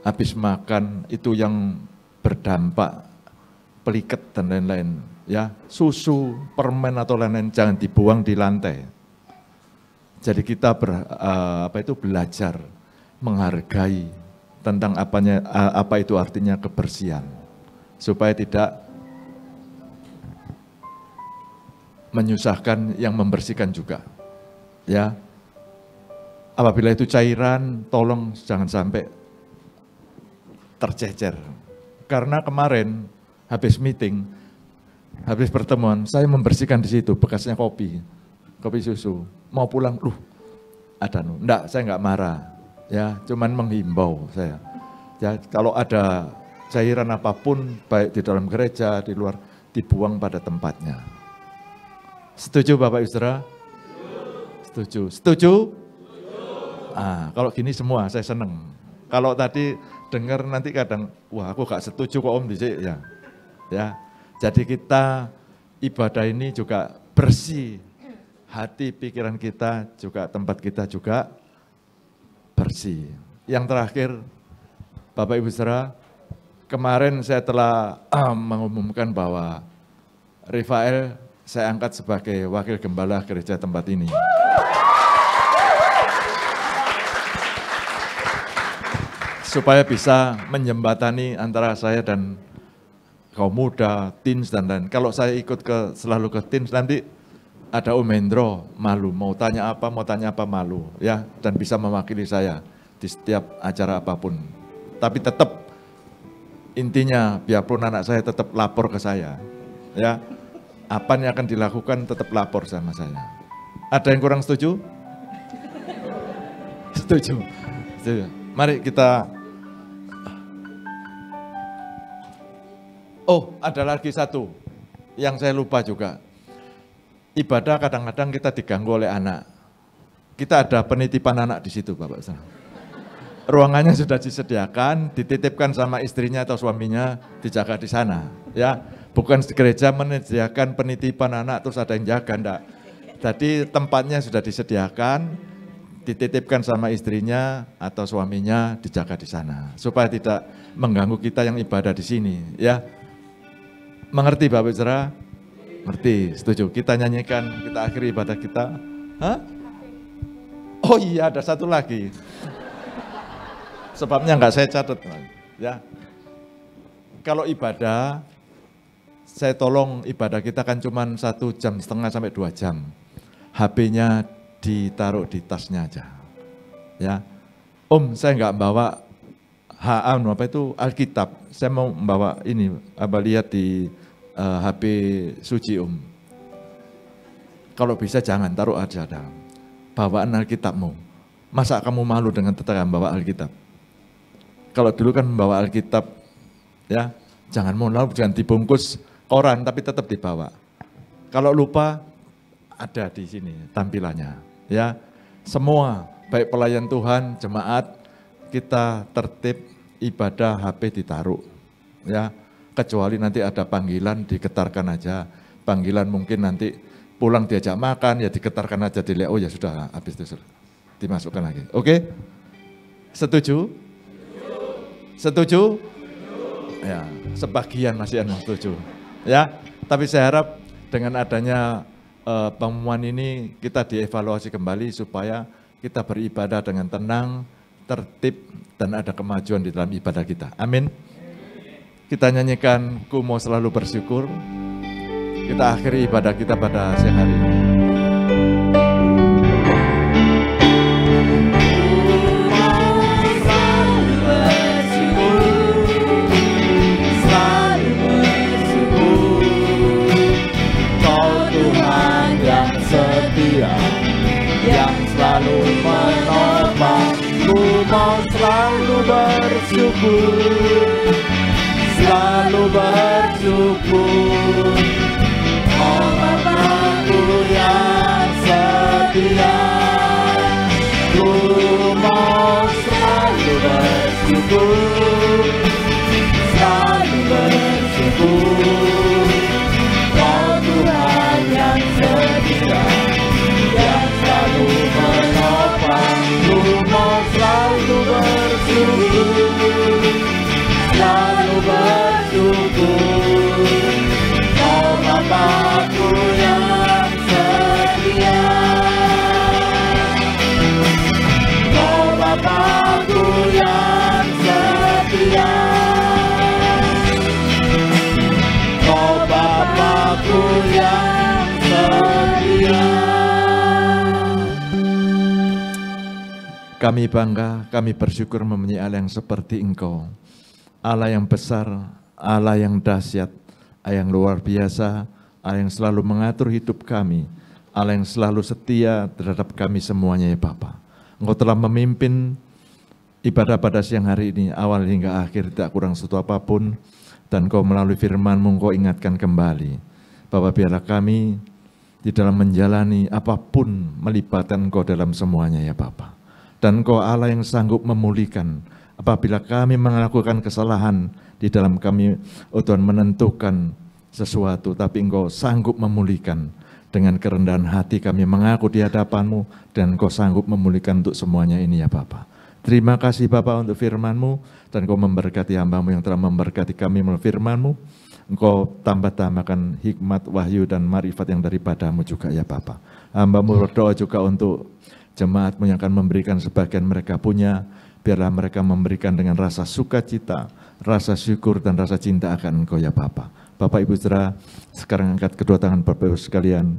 habis makan itu yang berdampak peliket dan lain-lain, ya susu, permen atau lain-lain jangan dibuang di lantai. Jadi kita belajar menghargai tentang apa itu artinya kebersihan, supaya tidak menyusahkan yang membersihkan juga. Ya, apabila itu cairan, tolong jangan sampai tercecer. Karena kemarin habis meeting, habis pertemuan, saya membersihkan di situ bekasnya kopi susu. Mau pulang, enggak, saya enggak marah. Ya, cuman menghimbau saya. Ya, kalau ada cairan apapun, baik di dalam gereja, di luar, dibuang pada tempatnya. Setuju Bapak Ibu Saudara? Setuju. Setuju? Kalau gini semua saya seneng. Kalau tadi dengar nanti kadang, wah aku gak setuju kok Om Dicik ya. Ya, jadi kita ibadah ini juga bersih. Hati, pikiran kita juga, tempat kita juga bersih. Yang terakhir, Bapak Ibu Saudara, kemarin saya telah mengumumkan bahwa Rafael saya angkat sebagai wakil gembala gereja tempat ini. Supaya bisa menjembatani antara saya dan kaum muda, teens dan lain. Kalau saya ikut selalu ke teens, nanti ada Om Hendro malu, mau tanya apa malu, ya, dan bisa mewakili saya di setiap acara apapun. Tapi tetap intinya biarpun anak saya tetap lapor ke saya, ya, apa yang akan dilakukan tetap lapor sama saya. Ada yang kurang setuju? Setuju. Setuju. Mari kita. Oh, ada lagi satu yang saya lupa juga. Ibadah kadang-kadang kita diganggu oleh anak. Kita ada penitipan anak di situ, Bapak Saudara. Ruangannya sudah disediakan, dititipkan sama istrinya atau suaminya, dijaga di sana. Ya, bukan gereja menyediakan penitipan anak terus ada yang jaga, enggak. Jadi tempatnya sudah disediakan, dititipkan sama istrinya atau suaminya, dijaga di sana supaya tidak mengganggu kita yang ibadah di sini. Ya, mengerti Bapak Saudara? Ngerti, setuju. Kita nyanyikan, kita akhiri ibadah kita. Hah? Oh iya, ada satu lagi. Sebabnya nggak saya catat, ya. Kalau ibadah, saya tolong ibadah kita kan cuma 1,5 jam sampai 2 jam. HP-nya ditaruh di tasnya aja. Ya, Om, saya nggak bawa apa itu Alkitab. Saya mau membawa ini, lihat di HP suci Om. Kalau bisa jangan taruh aja dalam bawaan Alkitabmu. Masa kamu malu dengan tetangga membawa Alkitab? Kalau dulu kan membawa Alkitab, ya jangan lalu jangan dibungkus koran, tapi tetap dibawa. Kalau lupa, ada di sini tampilannya. Ya, semua baik pelayan Tuhan, jemaat, kita tertib ibadah HP ditaruh. Ya, kecuali nanti ada panggilan diketarkan aja. Panggilan mungkin nanti pulang diajak makan, ya diketarkan aja, dilihat, oh ya sudah, habis itu dimasukkan lagi. Oke? Setuju? Setuju? Ya, sebagian masih yang setuju. Ya, tapi saya harap dengan adanya pengumuman ini kita dievaluasi kembali supaya kita beribadah dengan tenang, tertib, dan ada kemajuan di dalam ibadah kita. Amin. Kita nyanyikan Ku Mau Selalu Bersyukur. Kita akhiri ibadah kita pada siang hari ini. Yang selalu menopang, ku mau selalu bersyukur, selalu bersyukur. Oh Bapa-Ku yang setia, ku mau selalu bersyukur, selalu bersyukur. Oh Tuhan yang setia, menopang, ku mau selalu bersyukur, selalu bersyukur. Oh Bapa-Ku yang setia, oh Bapa-Ku yang setia, oh Bapa-Ku yang setia. Kami bangga, kami bersyukur mempunyai Allah yang seperti Engkau. Allah yang besar, Allah yang dahsyat, Allah yang luar biasa, Allah yang selalu mengatur hidup kami, Allah yang selalu setia terhadap kami semuanya ya Bapa. Engkau telah memimpin ibadah pada siang hari ini, awal hingga akhir tidak kurang satu apapun, dan Engkau melalui firman-Mu Engkau ingatkan kembali. Bapa, biarlah kami di dalam menjalani apapun melibatkan Engkau dalam semuanya ya Bapa. Dan Engkau Allah yang sanggup memulihkan apabila kami melakukan kesalahan di dalam kami, oh Tuhan, menentukan sesuatu, tapi Engkau sanggup memulihkan. Dengan kerendahan hati kami mengaku di hadapan-Mu, dan Engkau sanggup memulihkan untuk semuanya ini ya Bapa. Terima kasih Bapa untuk firman-Mu, dan Engkau memberkati hamba-Mu yang telah memberkati kami melalui firman-Mu. Engkau tambah-tambahkan hikmat, wahyu, dan marifat yang daripada-Mu juga ya Bapa. Hamba-Mu berdoa juga untuk jemaat-Mu yang akan memberikan sebagian mereka punya, biarlah mereka memberikan dengan rasa sukacita, rasa syukur, dan rasa cinta akan Engkau ya Bapa. Bapak Ibu Saudara, sekarang angkat kedua tangan Bapak Ibu sekalian.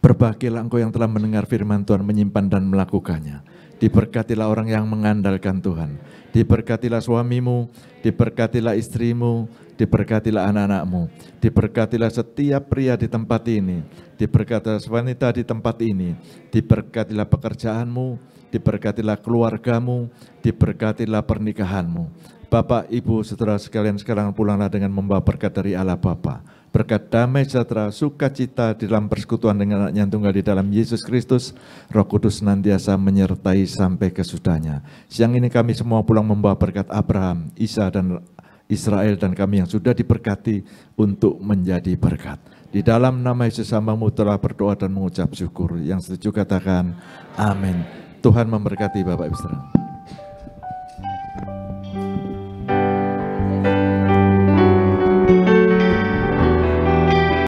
Berbahagialah Engkau yang telah mendengar firman Tuhan, menyimpan dan melakukannya. Diberkatilah orang yang mengandalkan Tuhan. Diberkatilah suamimu, diberkatilah istrimu, diberkatilah anak-anakmu, diberkatilah setiap pria di tempat ini, diberkatilah wanita di tempat ini, diberkatilah pekerjaanmu, diberkatilah keluargamu, diberkatilah pernikahanmu. Bapak, Ibu, Saudara sekalian, sekarang pulanglah dengan membawa berkat dari Allah Bapa. Berkat damai sejahtera, sukacita di dalam persekutuan dengan Anaknya yang tunggal di dalam Yesus Kristus. Roh Kudus senantiasa menyertai sampai kesudahnya. Siang ini kami semua pulang membawa berkat Abraham, Isa, dan Israel, dan kami yang sudah diberkati untuk menjadi berkat. Di dalam nama Yesus hamba-Mu telah berdoa dan mengucap syukur. Yang setuju katakan amin. Tuhan memberkati Bapak Ibu Saudara.